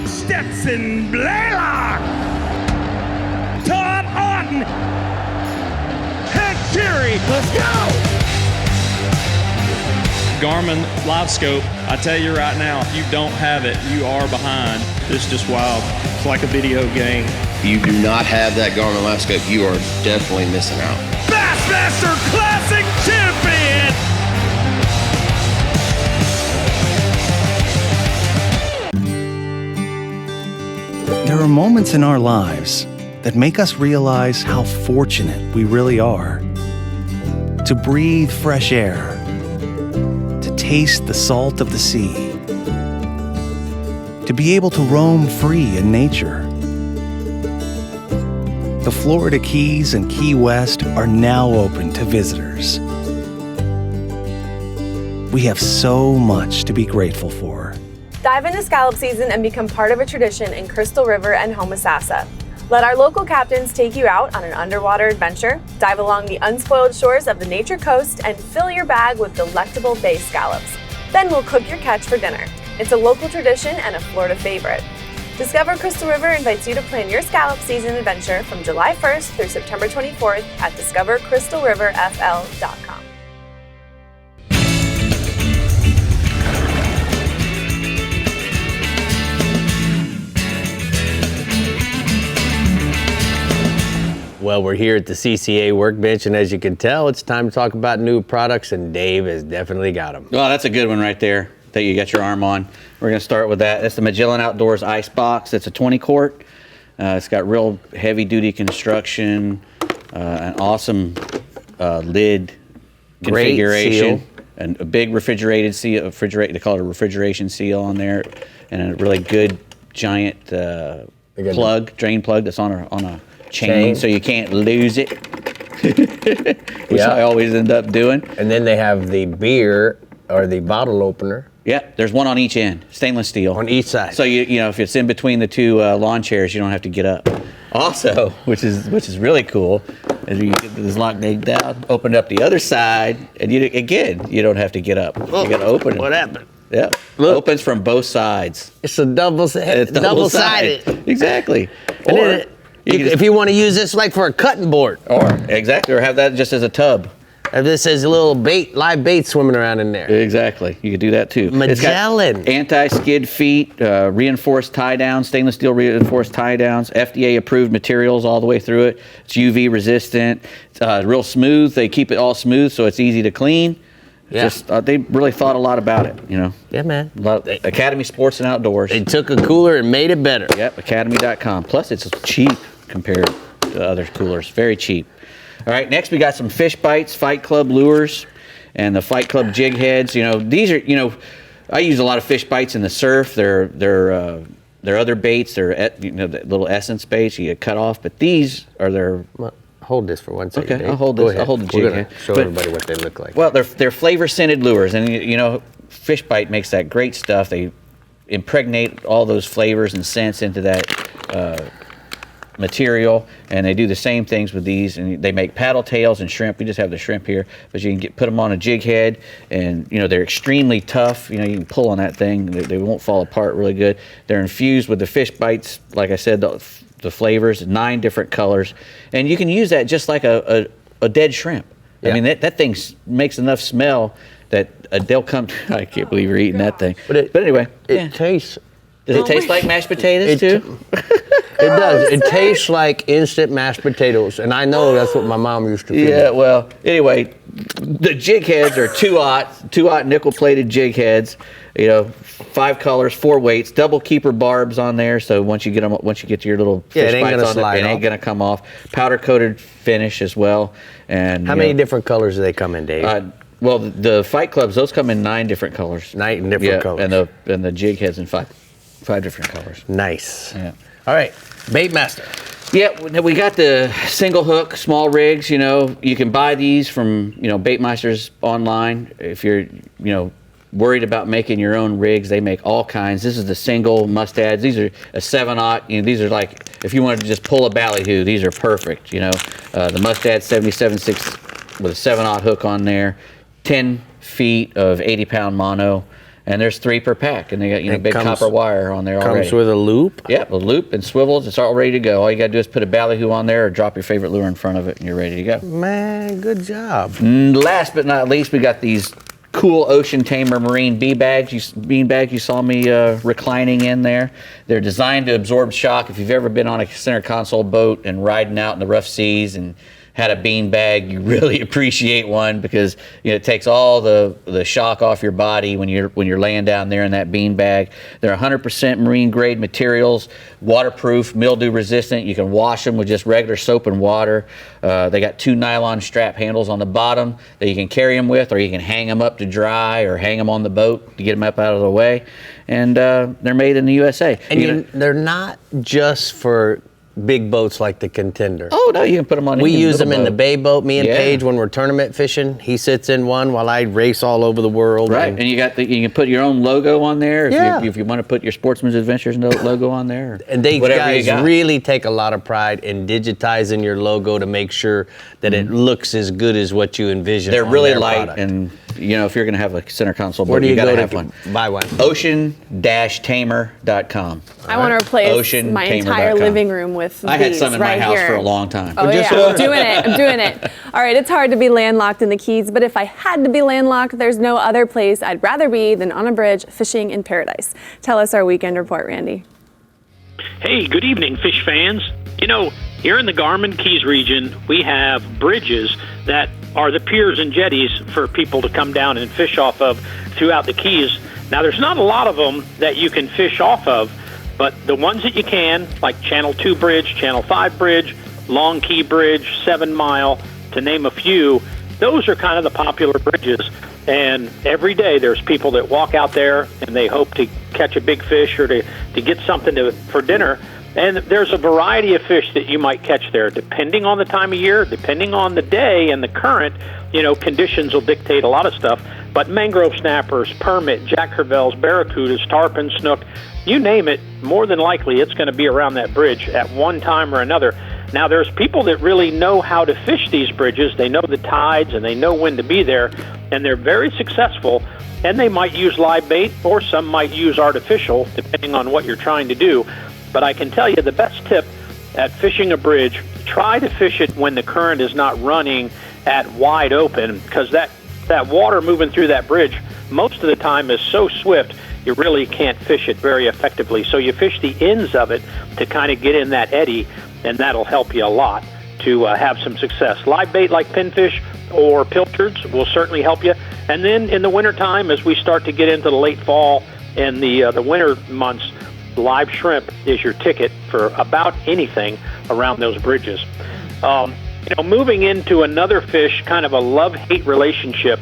Stetson Blaylock, Todd Auten, Head Fury, let's go! Garmin Live Scope, I tell you right now, if you don't have it, you are behind. It's just wild. It's like a video game. If you do not have that Garmin Live Scope, you are definitely missing out. Bassmaster Classic Champion! There are moments in our lives that make us realize how fortunate we really are. To breathe fresh air, to taste the salt of the sea, to be able to roam free in nature. The Florida Keys and Key West are now open to visitors. We have so much to be grateful for. Dive into scallop season and become part of a tradition in Crystal River and Homosassa. Let our local captains take you out on an underwater adventure, dive along the unspoiled shores of the Nature Coast, and fill your bag with delectable bay scallops. Then we'll cook your catch for dinner. It's a local tradition and a Florida favorite. Discover Crystal River invites you to plan your scallop season adventure from July 1st through September 24th at discovercrystalriverfl.com. Well, we're here at the CCA workbench, and as you can tell, it's time to talk about new products, and Dave has definitely got them. Well, that's a good one right there that you got your arm on. We're going to start with that. That's the Magellan Outdoors Ice Box. It's a 20 quart. It's got real heavy-duty construction, an awesome lid configuration, and a big refrigerated seal. They call it a refrigeration seal on there, and a really good giant drain plug that's on a chain, so you can't lose it, which I always end up doing. And then they have the beer or the bottle opener. Yeah, there's one on each end, stainless steel. On each side. So you know if it's in between the two lawn chairs, you don't have to get up. Also, which is really cool, is you get this lock down, open it up the other side, and you don't have to get up. You got to open it. What happened? Yeah, Look. Opens from both sides. It's a double-sided. Exactly. And or if you want to use this like for a cutting board. Or have that just as a tub. If this is a little live bait swimming around in there. Exactly. You could do that too. Magellan. It's got anti-skid feet, reinforced tie downs, stainless steel reinforced tie downs, FDA approved materials all the way through it. It's UV resistant. It's real smooth. They keep it all smooth so it's easy to clean. Yeah. They really thought a lot about it, you know. Yeah, man. Academy Sports and Outdoors. They took a cooler and made it better. Yep, academy.com. Plus, it's cheap compared to other coolers. Very cheap. All right, next we got some Fish Bites, Fight Club lures, and the Fight Club jig heads. You know, these are, I use a lot of Fish Bites in the surf. They're other baits. They're, the little essence baits you cut off, but these are their... Hold this for 1 second. Okay, Dave. I'll hold Go this. ahead. I'll hold the jig. We're gonna show everybody what they look like. Well, they're flavor scented lures, and Fish Bite makes that great stuff. They impregnate all those flavors and scents into that material, and they do the same things with these, and they make paddle tails and shrimp. We just have the shrimp here, but you can put them on a jig head, and they're extremely tough. You can pull on that thing, they won't fall apart really good. They're infused with the fish bites, like I said, the flavors, 9 different colors, and you can use that just like a dead shrimp. I mean, that thing makes enough smell that they'll come. I can't believe you're eating that thing. But anyway, it tastes. Does it taste like mashed potatoes too? It does. It tastes like instant mashed potatoes, and I know that's what my mom used to feed. Yeah, well, anyway, the jig heads are 2-aught nickel-plated jig heads. 5 colors, 4 weights, double keeper barbs on there. So once you get to your little fish bites on it, it ain't gonna come off. Powder coated finish as well. And how many different colors do they come in, Dave? Well, the Fight Clubs, those come in 9 different colors. 9 different colors. And the jig heads in 5 different colors. Nice. Yeah. All right, Bait Master. Yeah, we got the single hook, small rigs. You can buy these from Bait Masters online. If you're worried about making your own rigs, they make all kinds. This is the single mustads. These are a 7-aught. These are like if you wanted to just pull a ballyhoo, these are perfect. The Mustad 77.6 with a 7-aught hook on there, 10 feet of 80-pound mono. And there's 3 per pack, and they got big copper wire on there already. Comes with a loop? Yeah, a loop and swivels. It's all ready to go. All you got to do is put a ballyhoo on there or drop your favorite lure in front of it, and you're ready to go. Man, good job. Last but not least, we got these cool Ocean Tamer marine bean bags you saw me reclining in there. They're designed to absorb shock. If you've ever been on a center console boat and riding out in the rough seas and had a bean bag, you really appreciate one because it takes all the shock off your body when you're laying down there in that bean bag. They're 100% marine grade materials, waterproof, mildew resistant. You can wash them with just regular soap and water. They got 2 nylon strap handles on the bottom that you can carry them with, or you can hang them up to dry or hang them on the boat to get them up out of the way. And they're made in the USA. And they're not just for big boats like the Contender. Oh no, you can put them on. We use them in the bay boat. Me and Yeah. Paige, when we're tournament fishing, he sits in one while I race all over the world. Right, and you can put your own logo on there if you want to put your Sportsman's Adventures logo on there. And they guys guys really take a lot of pride in digitizing your logo to make sure that it looks as good as what you envision. They're on really their light, product. and if you're going to have a center console boat, Where do you gotta go have to one. buy one? Ocean-tamer.com. I want to replace my entire living room with I had these some in right my house here. for a long time. Oh yeah, I'm doing it. All right, it's hard to be landlocked in the Keys, but if I had to be landlocked, there's no other place I'd rather be than on a bridge fishing in paradise. Tell us our weekend report, Randy. Hey, good evening, fish fans. Here in the Garmin Keys region, we have bridges that are the piers and jetties for people to come down and fish off of throughout the Keys. Now, there's not a lot of them that you can fish off of, but the ones that you can, like Channel 2 Bridge, Channel 5 Bridge, Long Key Bridge, 7 Mile, to name a few, those are kind of the popular bridges. And every day there's people that walk out there and they hope to catch a big fish or to get something for dinner. And there's a variety of fish that you might catch there, depending on the time of year, depending on the day and the current, conditions will dictate a lot of stuff. But mangrove snappers, permit, jack crevalles, barracudas, tarpon, snook, you name it, more than likely it's going to be around that bridge at one time or another. Now, there's people that really know how to fish these bridges. They know the tides and they know when to be there, and they're very successful. And they might use live bait, or some might use artificial, depending on what you're trying to do. But I can tell you the best tip at fishing a bridge, try to fish it when the current is not running at wide open, because that water moving through that bridge most of the time is so swift you really can't fish it very effectively. So you fish the ends of it to kind of get in that eddy, and that'll help you a lot to have some success. Live bait like pinfish or pilchards will certainly help you. And then in the wintertime, as we start to get into the late fall and the winter months, live shrimp is your ticket for about anything around those bridges. Moving into another fish, kind of a love-hate relationship,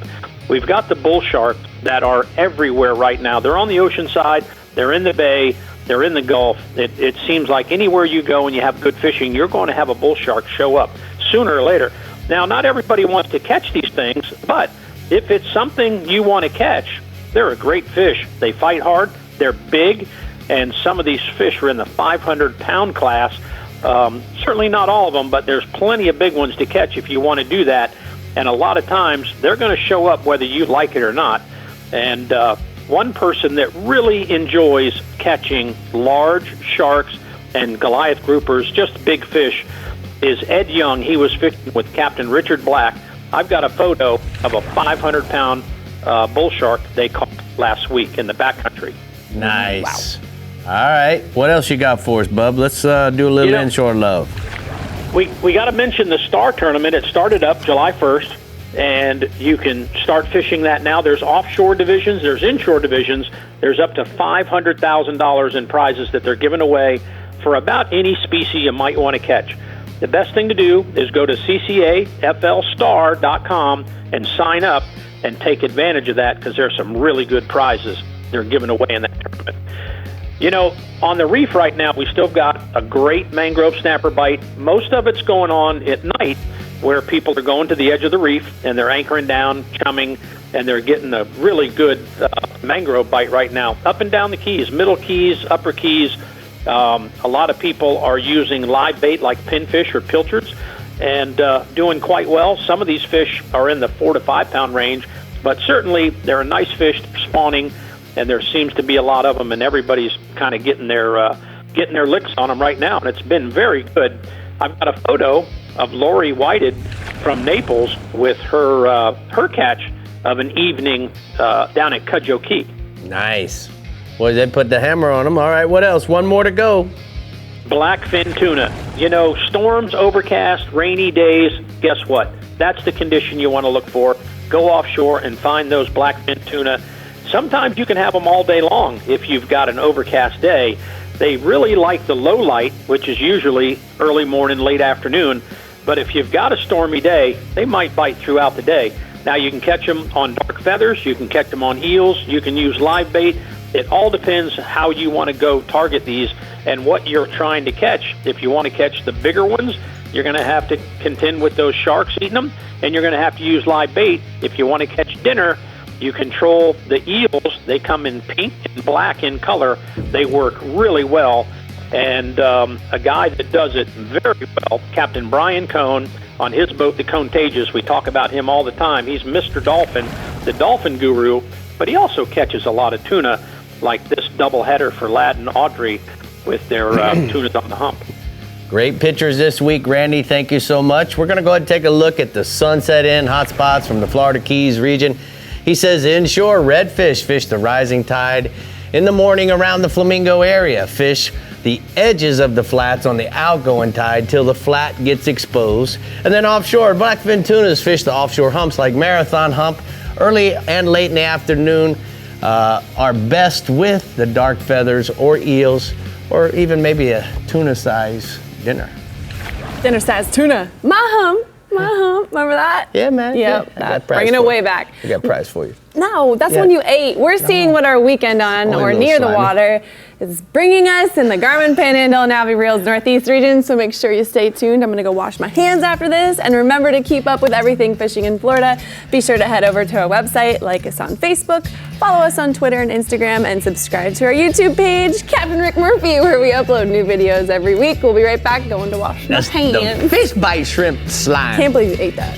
we've got the bull shark that are everywhere right now. They're on the ocean side, they're in the bay, they're in the Gulf. It seems like anywhere you go and you have good fishing, you're going to have a bull shark show up sooner or later. Now, not everybody wants to catch these things, but if it's something you want to catch, they're a great fish. They fight hard, They're big, and some of these fish are in the 500-pound class. Certainly not all of them, but there's plenty of big ones to catch if you want to do that. And a lot of times, they're going to show up whether you like it or not. And one person that really enjoys catching large sharks and Goliath groupers, just big fish, is Ed Young. He was fishing with Captain Richard Black. I've got a photo of a 500-pound bull shark they caught last week in the backcountry. Nice. Wow. All right. What else you got for us, bub? Let's do a little inshore love. We got to mention the Star Tournament. It started up July 1st, and you can start fishing that now. There's offshore divisions. There's inshore divisions. There's up to $500,000 in prizes that they're giving away for about any species you might want to catch. The best thing to do is go to ccaflstar.com and sign up and take advantage of that, because there's some really good prizes they're giving away in that tournament. You know, on the reef right now, we still got a great mangrove snapper bite. Most of it's going on at night, where people are going to the edge of the reef and they're anchoring down, chumming, and they're getting a really good mangrove bite right now. Up and down the Keys, Middle Keys, Upper Keys, a lot of people are using live bait like pinfish or pilchards and doing quite well. Some of these fish are in the 4 to 5 pound range, but certainly they're a nice fish spawning, and there seems to be a lot of them, and everybody's kind of getting their licks on them right now, and it's been very good. I've got a photo of Lori Whited from Naples with her catch of an evening down at Cudjoe Key. Nice. Boy, they put the hammer on them. All right, what else? One more to go. Blackfin tuna. You know, storms, overcast, rainy days, guess what? That's the condition you want to look for. Go offshore and find those blackfin tuna. Sometimes you can have them all day long if you've got an overcast day. They really like the low light, which is usually early morning, late afternoon. But if you've got a stormy day, they might bite throughout the day. Now, you can catch them on dark feathers. You can catch them on eels. You can use live bait. It all depends how you want to go target these and what you're trying to catch. If you want to catch the bigger ones, you're going to have to contend with those sharks eating them, and you're going to have to use live bait. If you want to catch dinner, you control the eels. They come in pink and black in color. They work really well. And a guy that does it very well, Captain Brian Cohn, on his boat, the Contagious. We talk about him all the time. He's Mr. Dolphin, the dolphin guru, but he also catches a lot of tuna, like this doubleheader for Ladd and Audrey with their tunas on the hump. Great pictures this week, Randy. Thank you so much. We're going to go ahead and take a look at the Sunset Inn hotspots from the Florida Keys region. He says inshore redfish fish the rising tide in the morning around the Flamingo area. Fish the edges of the flats on the outgoing tide till the flat gets exposed. And then offshore, blackfin tunas fish the offshore humps like Marathon Hump early and late in the afternoon. Are best with the dark feathers or eels, or even maybe a tuna-size dinner. Dinner-size tuna. My hump. Remember that? Yeah, man. Yep. Yeah, Bringing it way back. I got a prize for you. No, that's when you ate. We're seeing what our weekend on or near the water is bringing us in the Garmin Panhandle and Alvey Reels Northeast region, so make sure you stay tuned. I'm going to go wash my hands after this, and remember to keep up with everything fishing in Florida. Be sure to head over to our website, like us on Facebook, follow us on Twitter and Instagram, and subscribe to our YouTube page, Captain Rick Murphy, where we upload new videos every week. We'll be right back going to wash my hands. The fish bite shrimp slime. Can't believe you ate that.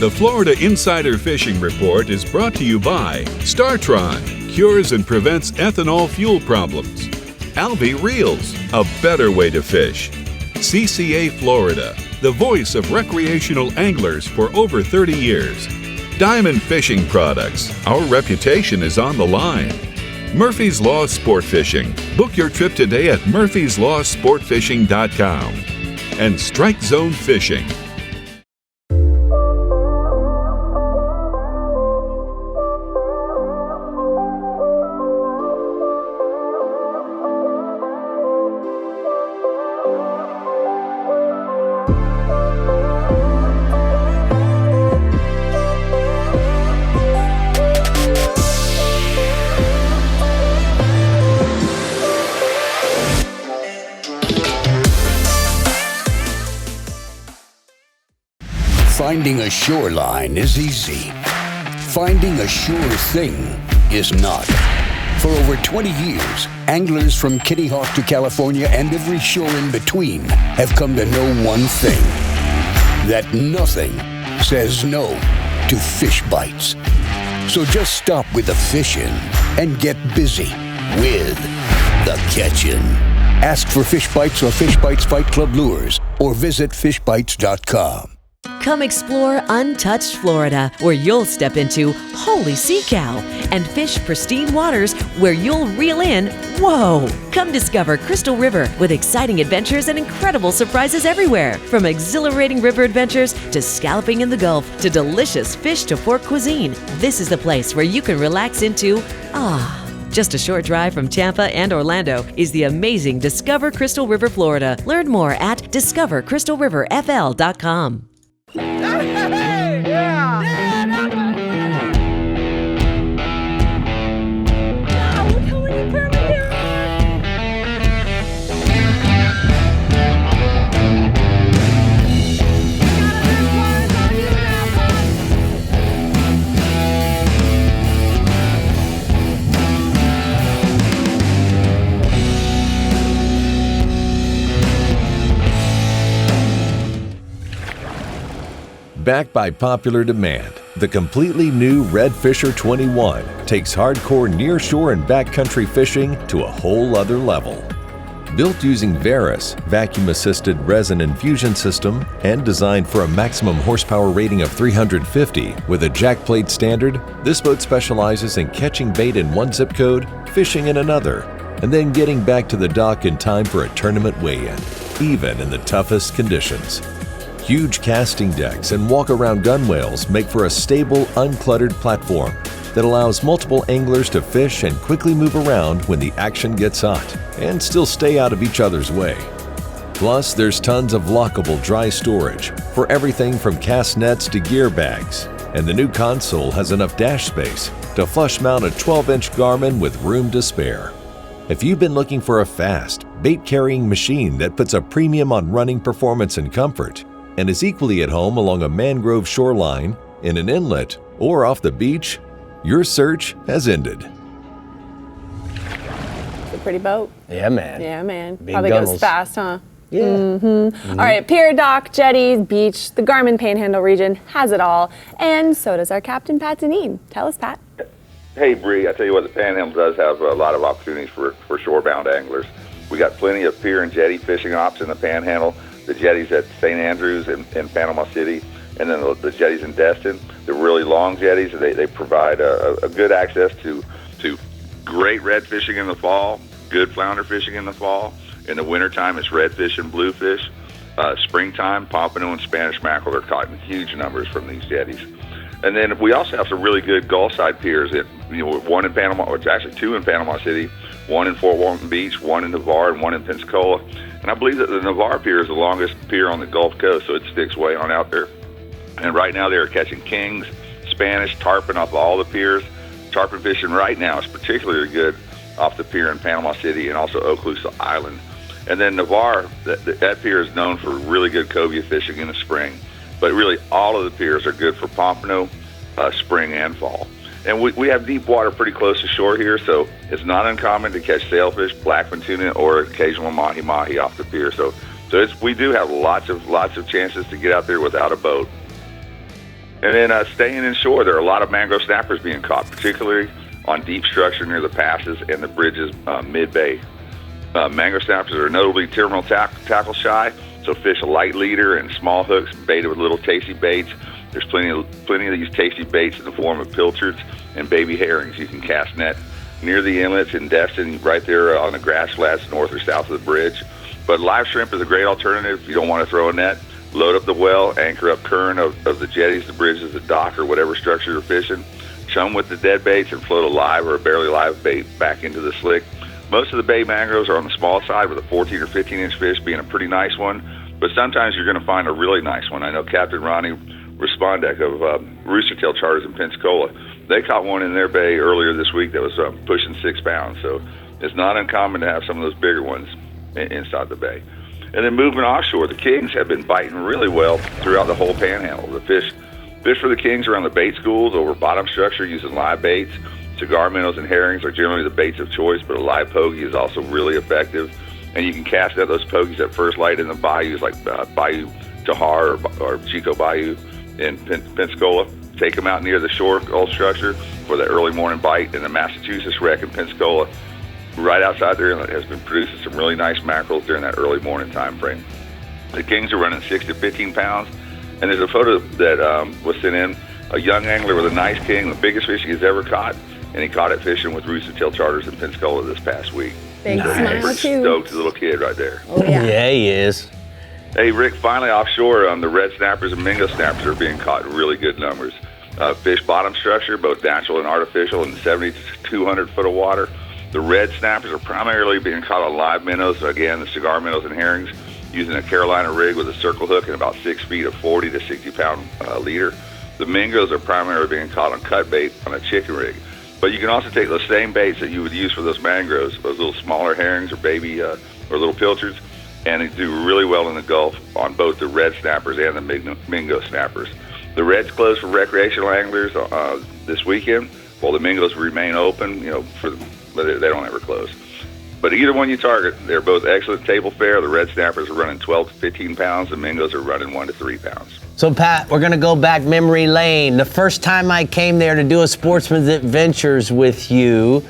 The Florida Insider Fishing Report is brought to you by StarTron, cures and prevents ethanol fuel problems. Alvey Reels, a better way to fish. CCA Florida, the voice of recreational anglers for over 30 years. Diamond Fishing Products, our reputation is on the line. Murphy's Law Sport Fishing, book your trip today at murphyslawsportfishing.com. And Strike Zone Fishing. Finding a shoreline is easy. Finding a sure thing is not. For over 20 years, anglers from Kitty Hawk to California and every shore in between have come to know one thing: that nothing says no to fish bites. So just stop with the fishing and get busy with the catching. Ask for Fish Bites or Fish Bites Fight Club lures or visit fishbites.com. Come explore untouched Florida, where you'll step into holy sea cow and fish pristine waters where you'll reel in, whoa! Come discover Crystal River with exciting adventures and incredible surprises everywhere. From exhilarating river adventures to scalloping in the Gulf to delicious fish to fork cuisine, this is the place where you can relax into Just a short drive from Tampa and Orlando is the amazing Discover Crystal River, Florida. Learn more at discovercrystalriverfl.com. Backed by popular demand, the completely new Red Fisher 21 takes hardcore nearshore and backcountry fishing to a whole other level. Built using Verus vacuum-assisted resin infusion system and designed for a maximum horsepower rating of 350 with a jack plate standard, this boat specializes in catching bait in one zip code, fishing in another, and then getting back to the dock in time for a tournament weigh-in, even in the toughest conditions. Huge casting decks and walk-around gunwales make for a stable, uncluttered platform that allows multiple anglers to fish and quickly move around when the action gets hot and still stay out of each other's way. Plus, there's tons of lockable dry storage for everything from cast nets to gear bags, and the new console has enough dash space to flush mount a 12-inch Garmin with room to spare. If you've been looking for a fast, bait-carrying machine that puts a premium on running performance and comfort, and is equally at home along a mangrove shoreline, in an inlet, or off the beach, your search has ended. It's a pretty boat. Yeah, man. Yeah, man. Big Probably gunnels. goes fast, huh? Yeah. Mm-hmm. All right, pier, dock, jetties, beach, the Garmin Panhandle region has it all, and so does our Captain Pat Deneen. Tell us, Pat. Hey, Bree, I tell you what, the Panhandle does have a lot of opportunities for shorebound anglers. We got plenty of pier and jetty fishing ops in the Panhandle. The jetties at St. Andrews in Panama City, and then the jetties in Destin. The really long jetties, they provide a good access to great red fishing in the fall, good flounder fishing in the fall. In the wintertime, it's redfish and bluefish. Springtime, pompano and Spanish mackerel are caught in huge numbers from these jetties. And then we also have some really good Gulfside piers. One in Panama, or it's actually two in Panama City, one in Fort Walton Beach, one in Navarre, and one in Pensacola. And I believe that the Navarre pier is the longest pier on the Gulf Coast, so it sticks way on out there. And right now they're catching kings, Spanish, tarpon off all the piers. Tarpon fishing right now is particularly good off the pier in Panama City and also Okaloosa Island. And then Navarre, that pier is known for really good cobia fishing in the spring. But really all of the piers are good for pompano, spring and fall. And we have deep water pretty close to shore here, so it's not uncommon to catch sailfish, blackfin tuna, or occasional mahi-mahi off the pier. So we do have lots of chances to get out there without a boat. And then staying inshore, there are a lot of mangrove snappers being caught, particularly on deep structure near the passes and the bridges mid-bay. Mangrove snappers are notably terminal tackle shy, so fish a light leader and small hooks baited with little tasty baits. There's plenty of these tasty baits in the form of pilchards and baby herrings you can cast net near the inlets in Destin, right there on the grass flats north or south of the bridge. But live shrimp is a great alternative if you don't want to throw a net. Load up the well, anchor up current of the jetties, the bridges, the dock, or whatever structure you're fishing. Chum with the dead baits and float a live or a barely live bait back into the slick. Most of the bay mangroves are on the small side, with a 14 or 15-inch fish being a pretty nice one. But sometimes you're going to find a really nice one. I know Captain Ronnie Respondek of Roostertail Charters in Pensacola, they caught one in their bay earlier this week that was pushing 6 pounds. So it's not uncommon to have some of those bigger ones inside the bay. And then moving offshore, the kings have been biting really well throughout the whole Panhandle. The fish for the kings around the bait schools over bottom structure using live baits. Cigar minnows and herrings are generally the baits of choice, but a live pogie is also really effective. And you can cast out those pogies at first light in the bayous like Bayou Tahar or Chico Bayou in Pensacola. Take them out near the shore gulf structure for the early morning bite. And the Massachusetts wreck in Pensacola, right outside their inlet, has been producing some really nice mackerels during that early morning time frame. The kings are running 6 to 15 pounds. And there's a photo that was sent in, a young angler with a nice king, the biggest fish he's ever caught. And he caught it fishing with Rooster Tail Charters in Pensacola this past week. Big smile, Pretty too. stoked little kid right there. Oh, yeah. He is. Hey, Rick, finally offshore, the red snappers and mingo snappers are being caught in really good numbers. Fish bottom structure, both natural and artificial, in 70 to 200 foot of water. The red snappers are primarily being caught on live minnows, again, the cigar minnows and herrings, using a Carolina rig with a circle hook and about 6 feet of 40 to 60 pound leader. The mingos are primarily being caught on cut bait on a chicken rig. But you can also take those same baits that you would use for those mangroves, those little smaller herrings or baby or little pilchards, and they do really well in the Gulf on both the red snappers and the mingo snappers. The red's closed for recreational anglers this weekend, while the mingos remain open, but they don't ever close. But either one you target, they're both excellent table fare. The red snappers are running 12 to 15 pounds. The mingos are running 1 to 3 pounds. So, Pat, we're going to go back memory lane. The first time I came there to do a Sportsman's Adventures with you,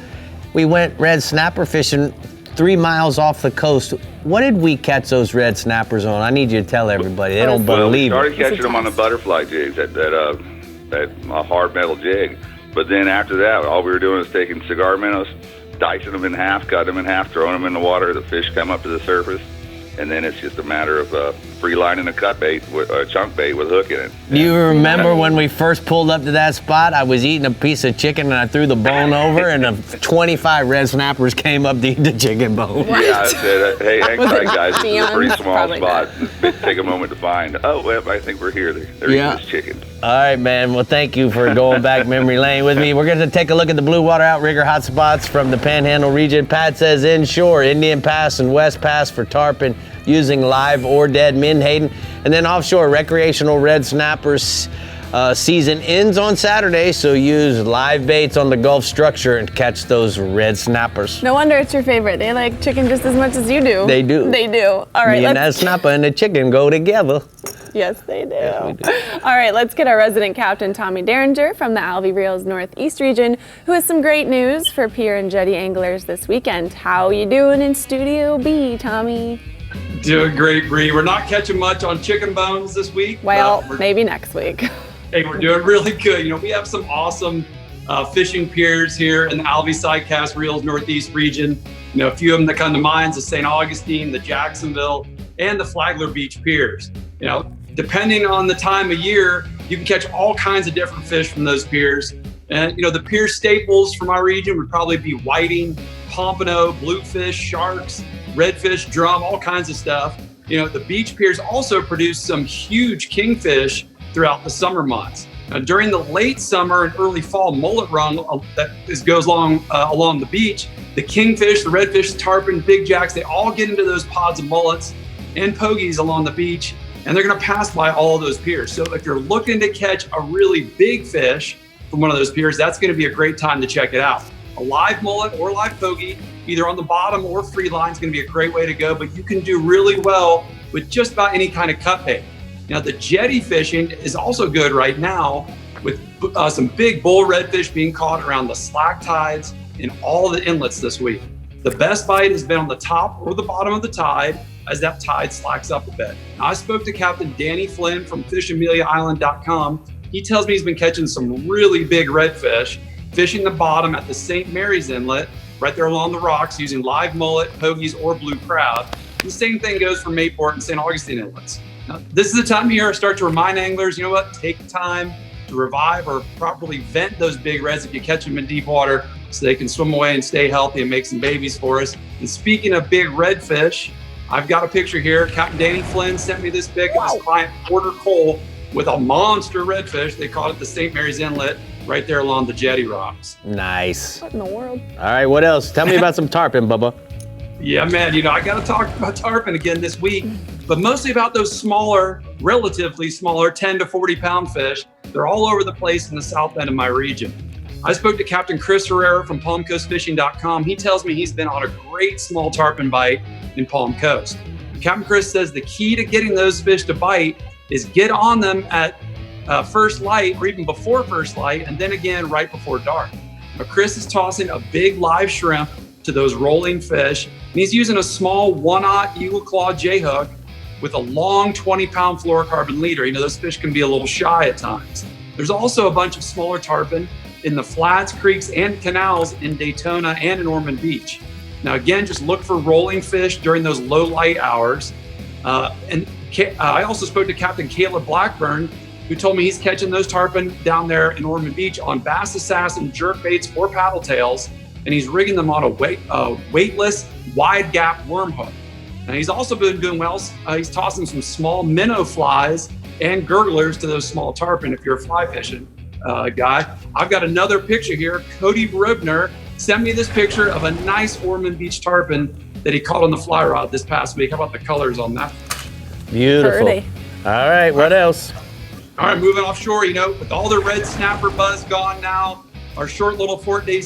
we went red snapper fishing 3 miles off the coast. What did we catch those red snappers on? I need you to tell everybody. They don't believe it. We started catching them on the butterfly jigs, that hard metal jig. But then after that, all we were doing was taking cigar minnows, dicing them in half, cutting them in half, throwing them in the water. The fish come up to the surface, and then it's just a matter of free lining a cut bait, with a chunk bait with a hook in it. Do you remember when we first pulled up to that spot? I was eating a piece of chicken and I threw the bone over, and 25 red snappers came up to eat the chicken bone. Yeah, I said, hey, hang tight, guys. This is a pretty small spot. Take a moment to find. Oh, well, I think we're here. They're eating this chicken. All right, man. Well, thank you for going back memory lane with me. We're going to take a look at the blue water outrigger hotspots from the Panhandle region. Pat says inshore, Indian Pass and West Pass for tarpon, using live or dead menhaden. And then offshore, recreational red snappers season ends on Saturday, so use live baits on the Gulf structure and catch those red snappers. No wonder it's your favorite. They like chicken just as much as you do. They do. They do. All right. Me and that snapper and the chicken go together. Yes, they do. Yes, we do. All right, let's get our resident captain, Tommy Derringer from the Alvey Reels Northeast region, who has some great news for pier and jetty anglers this weekend. How you doing in Studio B, Tommy? Doing great, Brie. We're not catching much on chicken bones this week. Well, maybe next week. Hey, we're doing really good. We have some awesome fishing piers here in the Alvey Sidecast Reels Northeast region. A few of them that come to mind is the St. Augustine, the Jacksonville, and the Flagler Beach piers. Depending on the time of year, you can catch all kinds of different fish from those piers. And, the pier staples from our region would probably be whiting, pompano, bluefish, sharks, redfish, drum, all kinds of stuff. The beach piers also produce some huge kingfish throughout the summer months. During the late summer and early fall mullet run that goes along the beach, the kingfish, the redfish, the tarpon, big jacks, they all get into those pods of mullets and pogies along the beach, and they're going to pass by all of those piers. So if you're looking to catch a really big fish from one of those piers, that's going to be a great time to check it out. A live mullet or live pogie, either on the bottom or free line, is going to be a great way to go, but you can do really well with just about any kind of cut bait. Now, the jetty fishing is also good right now with some big bull redfish being caught around the slack tides in all the inlets this week. The best bite has been on the top or the bottom of the tide as that tide slacks up a bit. Now, I spoke to Captain Danny Flynn from FishAmeliaIsland.com. He tells me he's been catching some really big redfish, fishing the bottom at the St. Mary's Inlet, right there along the rocks, using live mullet, pogies, or blue crab. And the same thing goes for Mayport and St. Augustine Inlets. Now, this is the time of year I start to remind anglers, take the time to revive or properly vent those big reds if you catch them in deep water so they can swim away and stay healthy and make some babies for us. And speaking of big redfish, I've got a picture here. Captain Danny Flynn sent me this pic of his client, Porter Cole, with a monster redfish. They caught it at the St. Mary's Inlet right there along the jetty rocks. Nice. What in the world? All right, what else? Tell me about some tarpon, Bubba. Yeah, man, I got to talk about tarpon again this week, but mostly about those smaller, relatively smaller 10 to 40 pound fish. They're all over the place in the south end of my region. I spoke to Captain Chris Herrera from PalmCoastFishing.com. He tells me he's been on a great small tarpon bite in Palm Coast. Captain Chris says the key to getting those fish to bite is get on them at first light or even before first light, and then again right before dark. Now, Chris is tossing a big live shrimp to those rolling fish, and he's using a small 1/0 Eagle Claw J-hook with a long 20-pound fluorocarbon leader. You know, those fish can be a little shy at times. There's also a bunch of smaller tarpon in the flats, creeks, and canals in Daytona and in Ormond Beach. Now, again, just look for rolling fish during those low light hours. I also spoke to Captain Caleb Blackburn, who told me he's catching those tarpon down there in Ormond Beach on bass assassin jerkbaits or paddle tails, and he's rigging them on a weightless, wide gap worm hook. Now, he's also been doing well. He's tossing some small minnow flies and gurglers to those small tarpon if you're a fly fishing guy. I've got another picture here. Cody Brodner sent me this picture of a nice Ormond Beach tarpon that he caught on the fly rod this past week. How about the colors on that? Beautiful. Pretty. All right, what else? All right, moving offshore, you know, with all the red snapper buzz gone now, our short little four-day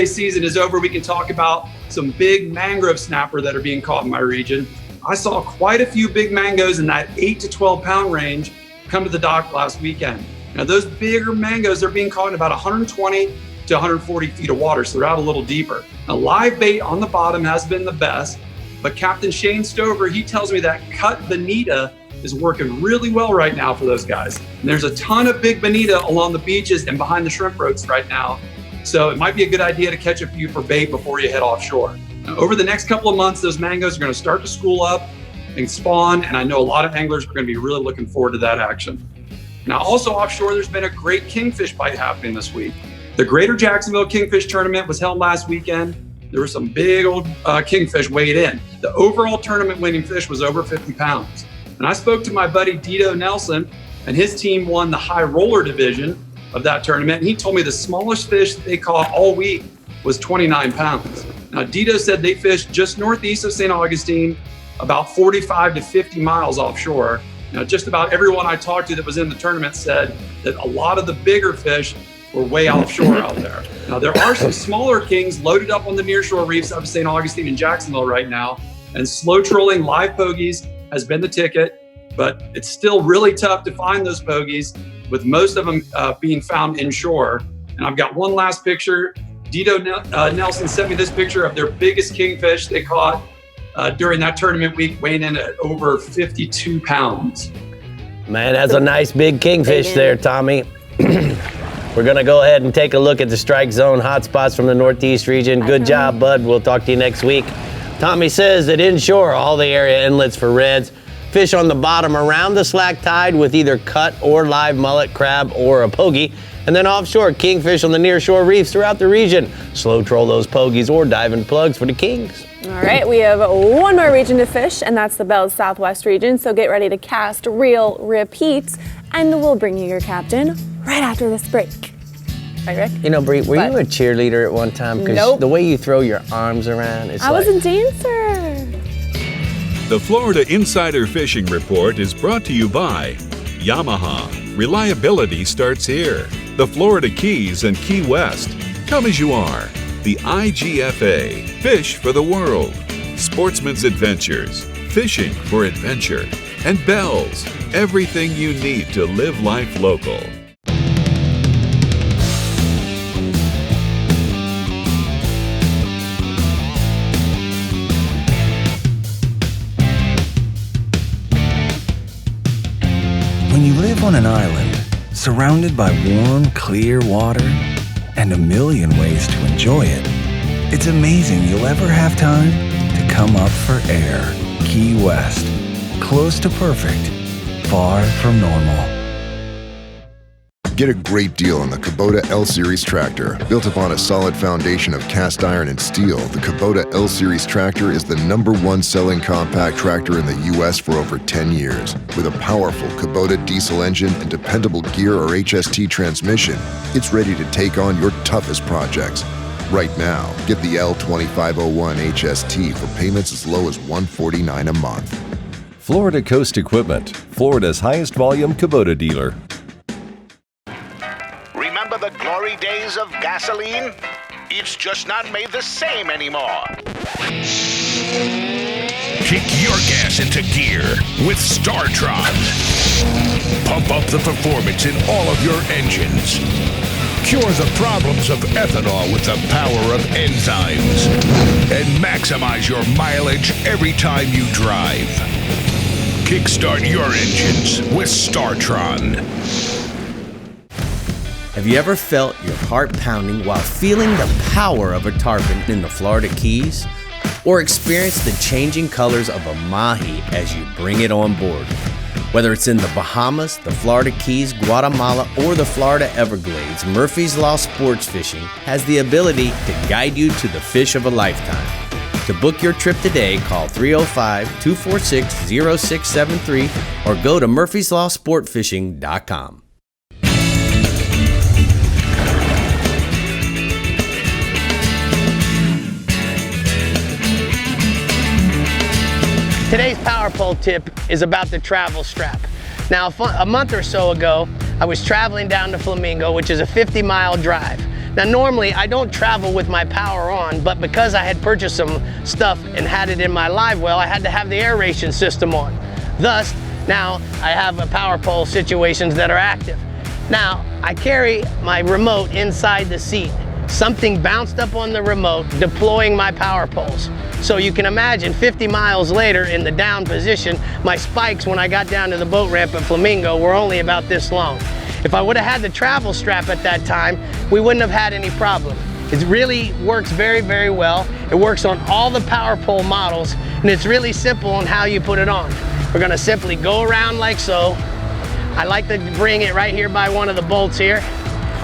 season is over. We can talk about some big mangrove snapper that are being caught in my region. I saw quite a few big mangoes in that 8 to 12 pound range come to the dock last weekend. Now, those bigger mangoes are being caught in about 120 to 140 feet of water, so they're out a little deeper. Now, live bait on the bottom has been the best, but Captain Shane Stover, he tells me that cut bonita is working really well right now for those guys. And there's a ton of big bonita along the beaches and behind the shrimp boats right now. So it might be a good idea to catch a few for bait before you head offshore. Now, over the next couple of months, those mangoes are going to start to school up and spawn, and I know a lot of anglers are going to be really looking forward to that action. Now, also offshore, there's been a great kingfish bite happening this week. The Greater Jacksonville Kingfish Tournament was held last weekend. There were some big old kingfish weighed in. The overall tournament winning fish was over 50 pounds. And I spoke to my buddy Dito Nelson, and his team won the high roller division of that tournament. And he told me the smallest fish that they caught all week was 29 pounds. Now, Dito said they fished just northeast of St. Augustine, about 45 to 50 miles offshore. Now, just about everyone I talked to that was in the tournament said that a lot of the bigger fish were way offshore out there. Now, there are some smaller kings loaded up on the nearshore reefs of St. Augustine and Jacksonville right now, and slow trolling live pogies has been the ticket, but it's still really tough to find those pogies, with most of them being found inshore. And I've got one last picture. Dito Nelson sent me this picture of their biggest kingfish they caught during that tournament week, weighing in at over 52 pounds. Man, that's a nice big kingfish there, Tommy. We're going to go ahead and take a look at the strike zone hotspots from the Northeast region. Good job, bud. We'll talk to you next week. Tommy says that inshore, all the area inlets for reds. Fish on the bottom around the slack tide with either cut or live mullet, crab, or a pogie. And then offshore, kingfish on the nearshore reefs throughout the region. Slow troll those pogies or diving plugs for the kings. All right, we have one more region to fish, and that's the Bell's Southwest region. So get ready to cast, reel, repeat, and we'll bring you your captain right after this break. Right, Rick? You know, Brie, were you a cheerleader at one time? Because Nope. the way you throw your arms around, it's I was a dancer. The Florida Insider Fishing Report is brought to you by Yamaha. Reliability starts here. The Florida Keys and Key West. Come as you are. The IGFA. Fish for the world. Sportsman's Adventures. Fishing for adventure. And Bell's. Everything you need to live life local. When you live on an island, surrounded by warm, clear water, and a million ways to enjoy it, it's amazing you'll ever have time to come up for air. Key West. Close to perfect. Far from normal. Get a great deal on the Kubota L-Series tractor. Built upon a solid foundation of cast iron and steel, the Kubota L-Series tractor is the #1 selling compact tractor in the U.S. for over 10 years. With a powerful Kubota diesel engine and dependable gear or HST transmission, it's ready to take on your toughest projects. Right now, get the L2501 HST for payments as low as $149 a month. Florida Coast Equipment, Florida's highest volume Kubota dealer. Remember the glory days of gas gasoline? It's just not made the same anymore. Kick your gas into gear with StarTron. Pump up the performance in all of your engines. Cure the problems of ethanol with the power of enzymes. And maximize your mileage every time you drive. Kickstart your engines with StarTron. Have you ever felt your heart pounding while feeling the power of a tarpon in the Florida Keys? Or experienced the changing colors of a mahi as you bring it on board? Whether it's in the Bahamas, the Florida Keys, Guatemala, or the Florida Everglades, Murphy's Law Sports Fishing has the ability to guide you to the fish of a lifetime. To book your trip today, call 305-246-0673 or go to murphyslawsportfishing.com. Today's power pole tip is about the travel strap. Now, a month or so ago, I was traveling down to Flamingo, which is a 50-mile drive. Now, normally I don't travel with my power on, but because I had purchased some stuff and had it in my live well, I had to have the aeration system on. Thus, now I have a power pole situations that are active. Now, I carry my remote inside the seat. Something bounced up on the remote, deploying my power poles. So you can imagine 50 miles later in the down position, my spikes when I got down to the boat ramp at Flamingo were only about this long. If I would have had the travel strap at that time, we wouldn't have had any problem. It really works very, very well. It works on all the power pole models, and it's really simple on how you put it on. We're gonna simply go around like so. I like to bring it right here by one of the bolts here.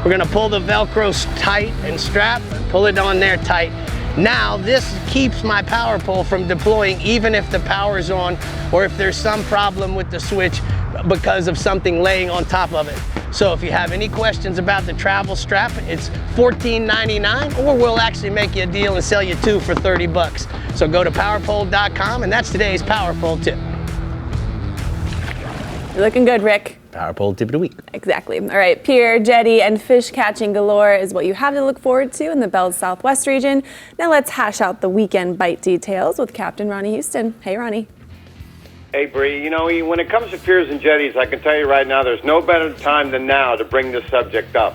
We're gonna pull the Velcro tight and strap, pull it on there tight. Now this keeps my power pole from deploying even if the power's on or if there's some problem with the switch because of something laying on top of it. So if you have any questions about the travel strap, it's $14.99 or we'll actually make you a deal and sell you two for 30 bucks. So go to powerpole.com and that's today's power pole tip. You're looking good, Rick. Power pole tip of the week. Exactly. All right, pier, jetty, and fish catching galore is what you have to look forward to in the Bell's Southwest region. Now let's hash out the weekend bite details with Captain Ronnie Houston. Hey, Ronnie. Hey, Brie. You know, when it comes to piers and jetties, I can tell you right now, there's no better time than now to bring this subject up.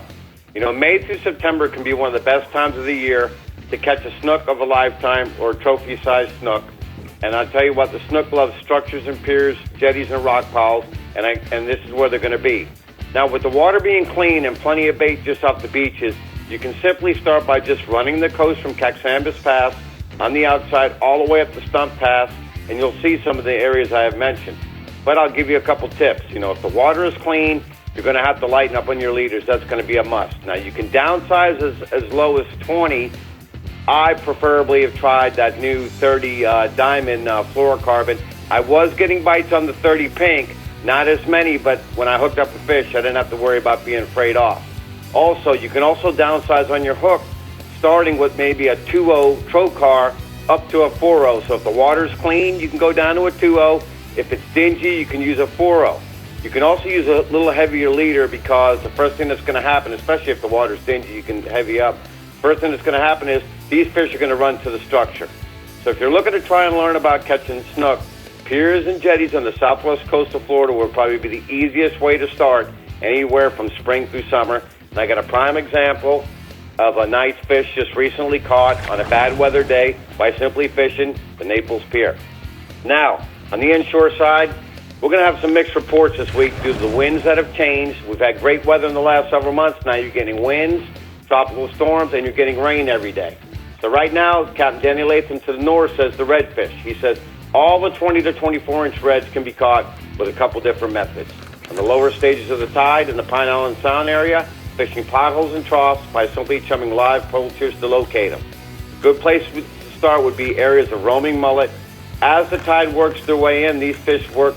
You know, May through September can be one of the best times of the year to catch a snook of a lifetime or a trophy-sized snook. And I'll tell you what, the snook loves structures and piers, jetties and rock piles, and this is where they're going to be. Now, with the water being clean and plenty of bait just off the beaches, you can simply start by just running the coast from Caxambas Pass on the outside all the way up to Stump Pass, and you'll see some of the areas I have mentioned. But I'll give you a couple tips. You know, if the water is clean, you're going to have to lighten up on your leaders. That's going to be a must. Now, you can downsize as low as 20. I preferably have tried that new 30 diamond fluorocarbon. I was getting bites on the 30 pink, not as many, but when I hooked up a fish, I didn't have to worry about being frayed off. Also, you can also downsize on your hook, starting with maybe a 2.0 trocar up to a 4.0. So if the water's clean, you can go down to a 2.0. If it's dingy, you can use a 4.0. You can also use a little heavier leader because the first thing that's going to happen, especially if the water's dingy, you can heavy up. First thing that's going to happen is these fish are going to run to the structure. So if you're looking to try and learn about catching snook, piers and jetties on the southwest coast of Florida will probably be the easiest way to start anywhere from spring through summer. And I got a prime example of a nice fish just recently caught on a bad weather day by simply fishing the Naples Pier. Now, on the inshore side, we're going to have some mixed reports this week due to the winds that have changed. We've had great weather in the last several months. Now you're getting winds, tropical storms, and you're getting rain every day. So right now, Captain Danny Latham to the north says the redfish. He says all the 20 to 24-inch reds can be caught with a couple different methods. On the lower stages of the tide in the Pine Island Sound area, fishing potholes and troughs by simply chumming live poachers to locate them. A good place to start would be areas of roaming mullet. As the tide works their way in, these fish work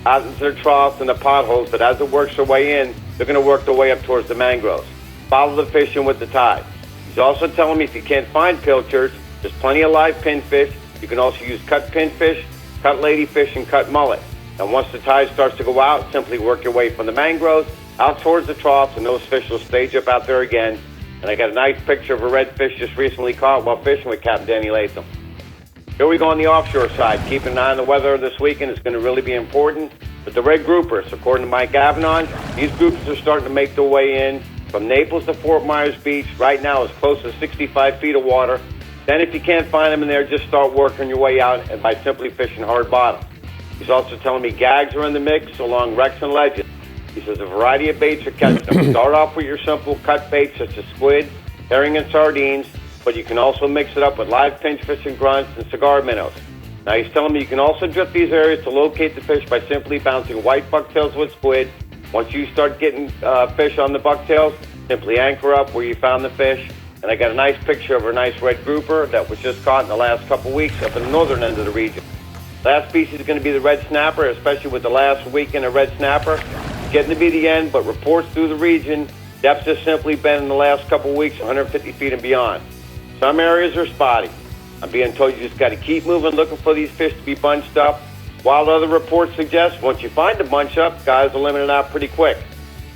out into their troughs and the potholes, but as it works their way in, they're going to work their way up towards the mangroves. Follow the fish in with the tide. He's also telling me if you can't find pilchards, there's plenty of live pinfish. You can also use cut pinfish, cut ladyfish, and cut mullet. And once the tide starts to go out, simply work your way from the mangroves out towards the troughs, and those fish will stage up out there again. And I got a nice picture of a redfish just recently caught while fishing with Captain Danny Latham. Here we go on the offshore side. Keeping an eye on the weather this weekend is going to really be important. But the red groupers, according to Mike Avanon, these groupers are starting to make their way in from Naples to Fort Myers Beach. Right now, as close as 65 feet of water. Then if you can't find them in there, just start working your way out and by simply fishing hard bottom. He's also telling me gags are in the mix along wrecks and ledges. He says a variety of baits are catching them. Start off with your simple cut baits such as squid, herring, and sardines, but you can also mix it up with live pinchfish and grunts and cigar minnows. Now he's telling me you can also drift these areas to locate the fish by simply bouncing white bucktails with squid. Once you start getting fish on the bucktails, simply anchor up where you found the fish. And I got a nice picture of a nice red grouper that was just caught in the last couple weeks up in the northern end of the region. Last species is going to be the red snapper, especially with the last weekend of red snapper. It's getting to be the end, but reports through the region, depths have simply been in the last couple weeks 150 feet and beyond. Some areas are spotty. I'm being told you just got to keep moving, looking for these fish to be bunched up. While other reports suggest once you find a bunch up, guys will limit it out pretty quick.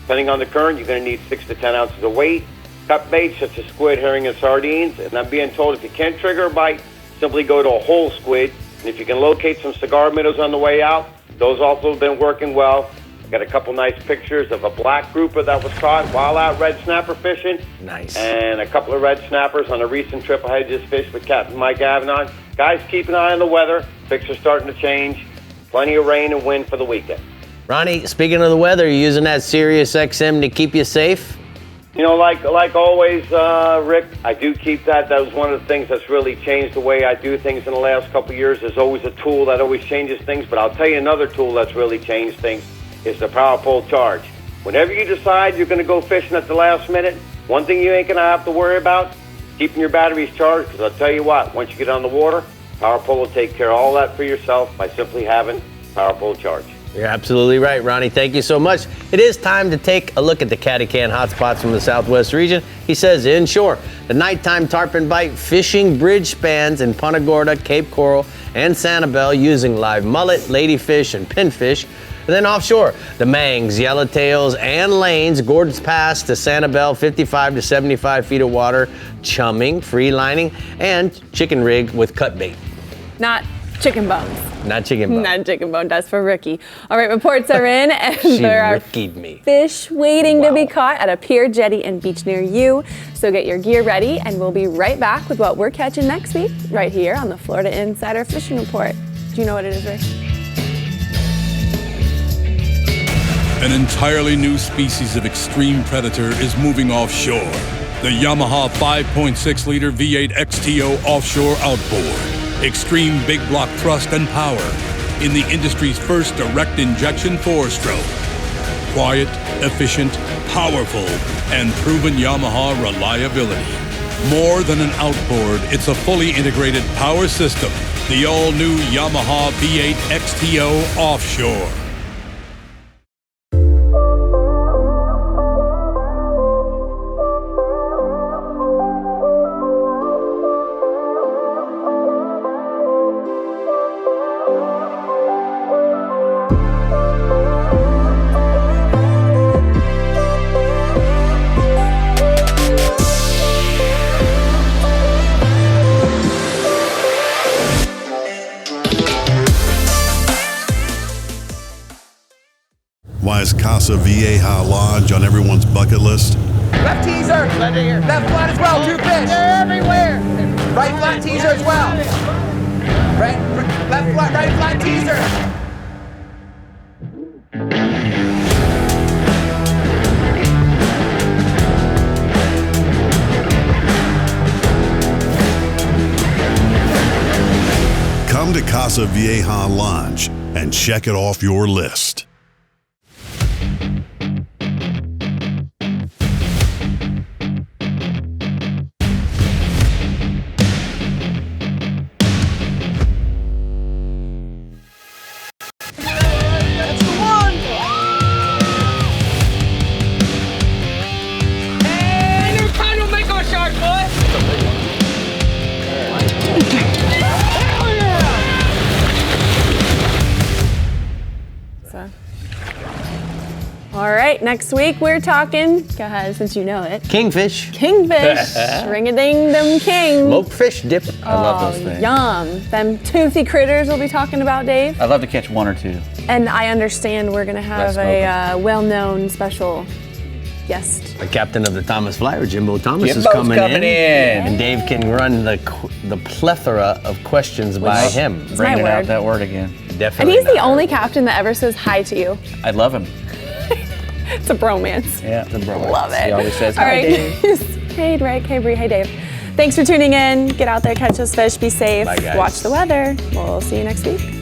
Depending on the current, you're going to need 6 to 10 ounces of weight. Cut baits such as squid, herring, and sardines. And I'm being told if you can't trigger a bite, simply go to a whole squid. And if you can locate some cigar minnows on the way out, those also have been working well. I got a couple nice pictures of a black grouper that was caught while out red snapper fishing. Nice. And a couple of red snappers on a recent trip I had just fished with Captain Mike Avanon. Guys, keep an eye on the weather. Fish are starting to change. Plenty of rain and wind for the weekend. Ronnie, speaking of the weather, you using that Sirius XM to keep you safe? You know, like always, Rick, I do keep that. That was one of the things that's really changed the way I do things in the last couple of years. There's always a tool that always changes things, but I'll tell you another tool that's really changed things is the power pole charge. Whenever you decide you're going to go fishing at the last minute, one thing you ain't going to have to worry about is keeping your batteries charged, because I'll tell you what, once you get on the water, power pole will take care of all that for yourself by simply having power pole charge. You're absolutely right, Ronnie. Thank you so much. It is time to take a look at the Catty Can hotspots from the Southwest region. He says inshore, the nighttime tarpon bite fishing bridge spans in Punta Gorda, Cape Coral, and Sanibel using live mullet, ladyfish, and pinfish. And then offshore, the mangs, yellowtails, and lanes, Gordon's Pass to Sanibel, 55 to 75 feet of water, chumming, free lining, and chicken rig with cut bait. Not chicken bones. Not chicken bone. Not chicken bone. That's for Ricky. All right, reports are in, and She there are Rickied me. fish waiting to be caught at a pier, jetty, and beach near you. So get your gear ready, and we'll be right back with what we're catching next week, right here on the Florida Insider Fishing Report. Do you know what it is, Rick? An entirely new species of extreme predator is moving offshore. The Yamaha 5.6-liter V8 XTO offshore outboard. Extreme big block thrust and power in the industry's first direct injection 4-stroke. Quiet, efficient, powerful, and proven Yamaha reliability. More than an outboard, it's a fully integrated power system. The all-new Yamaha V8 XTO offshore. Why is Casa Vieja Lodge on everyone's bucket list? Left teaser! Left flat as well, 2 fish! They're everywhere! Right flat teaser as well! Left flat, right flat teaser! Come to Casa Vieja Lodge and check it off your list. All right, next week we're talking, go ahead since you know it. Kingfish. Kingfish. Ring-a-ding-dum king. Smoked fish dip. I love those things. Yum. Them toothy critters we'll be talking about, Dave. I'd love to catch one or two. And I understand we're going to have a well-known special guest. The captain of the Thomas Flyer, Jimbo Thomas, Jimbo's is coming in. in. And Dave can run the plethora of questions by him. Bringing my out word. that word again. Definitely. And he's the not. only captain that ever says hi to you. I love him. It's a bromance. Yeah, it's a bromance. Love it. He always says All hi, right. Dave. Hey, Drake. Hey, Brie. Hey, Dave. Thanks for tuning in. Get out there, catch those fish, be safe, Bye, guys. watch the weather. We'll see you next week.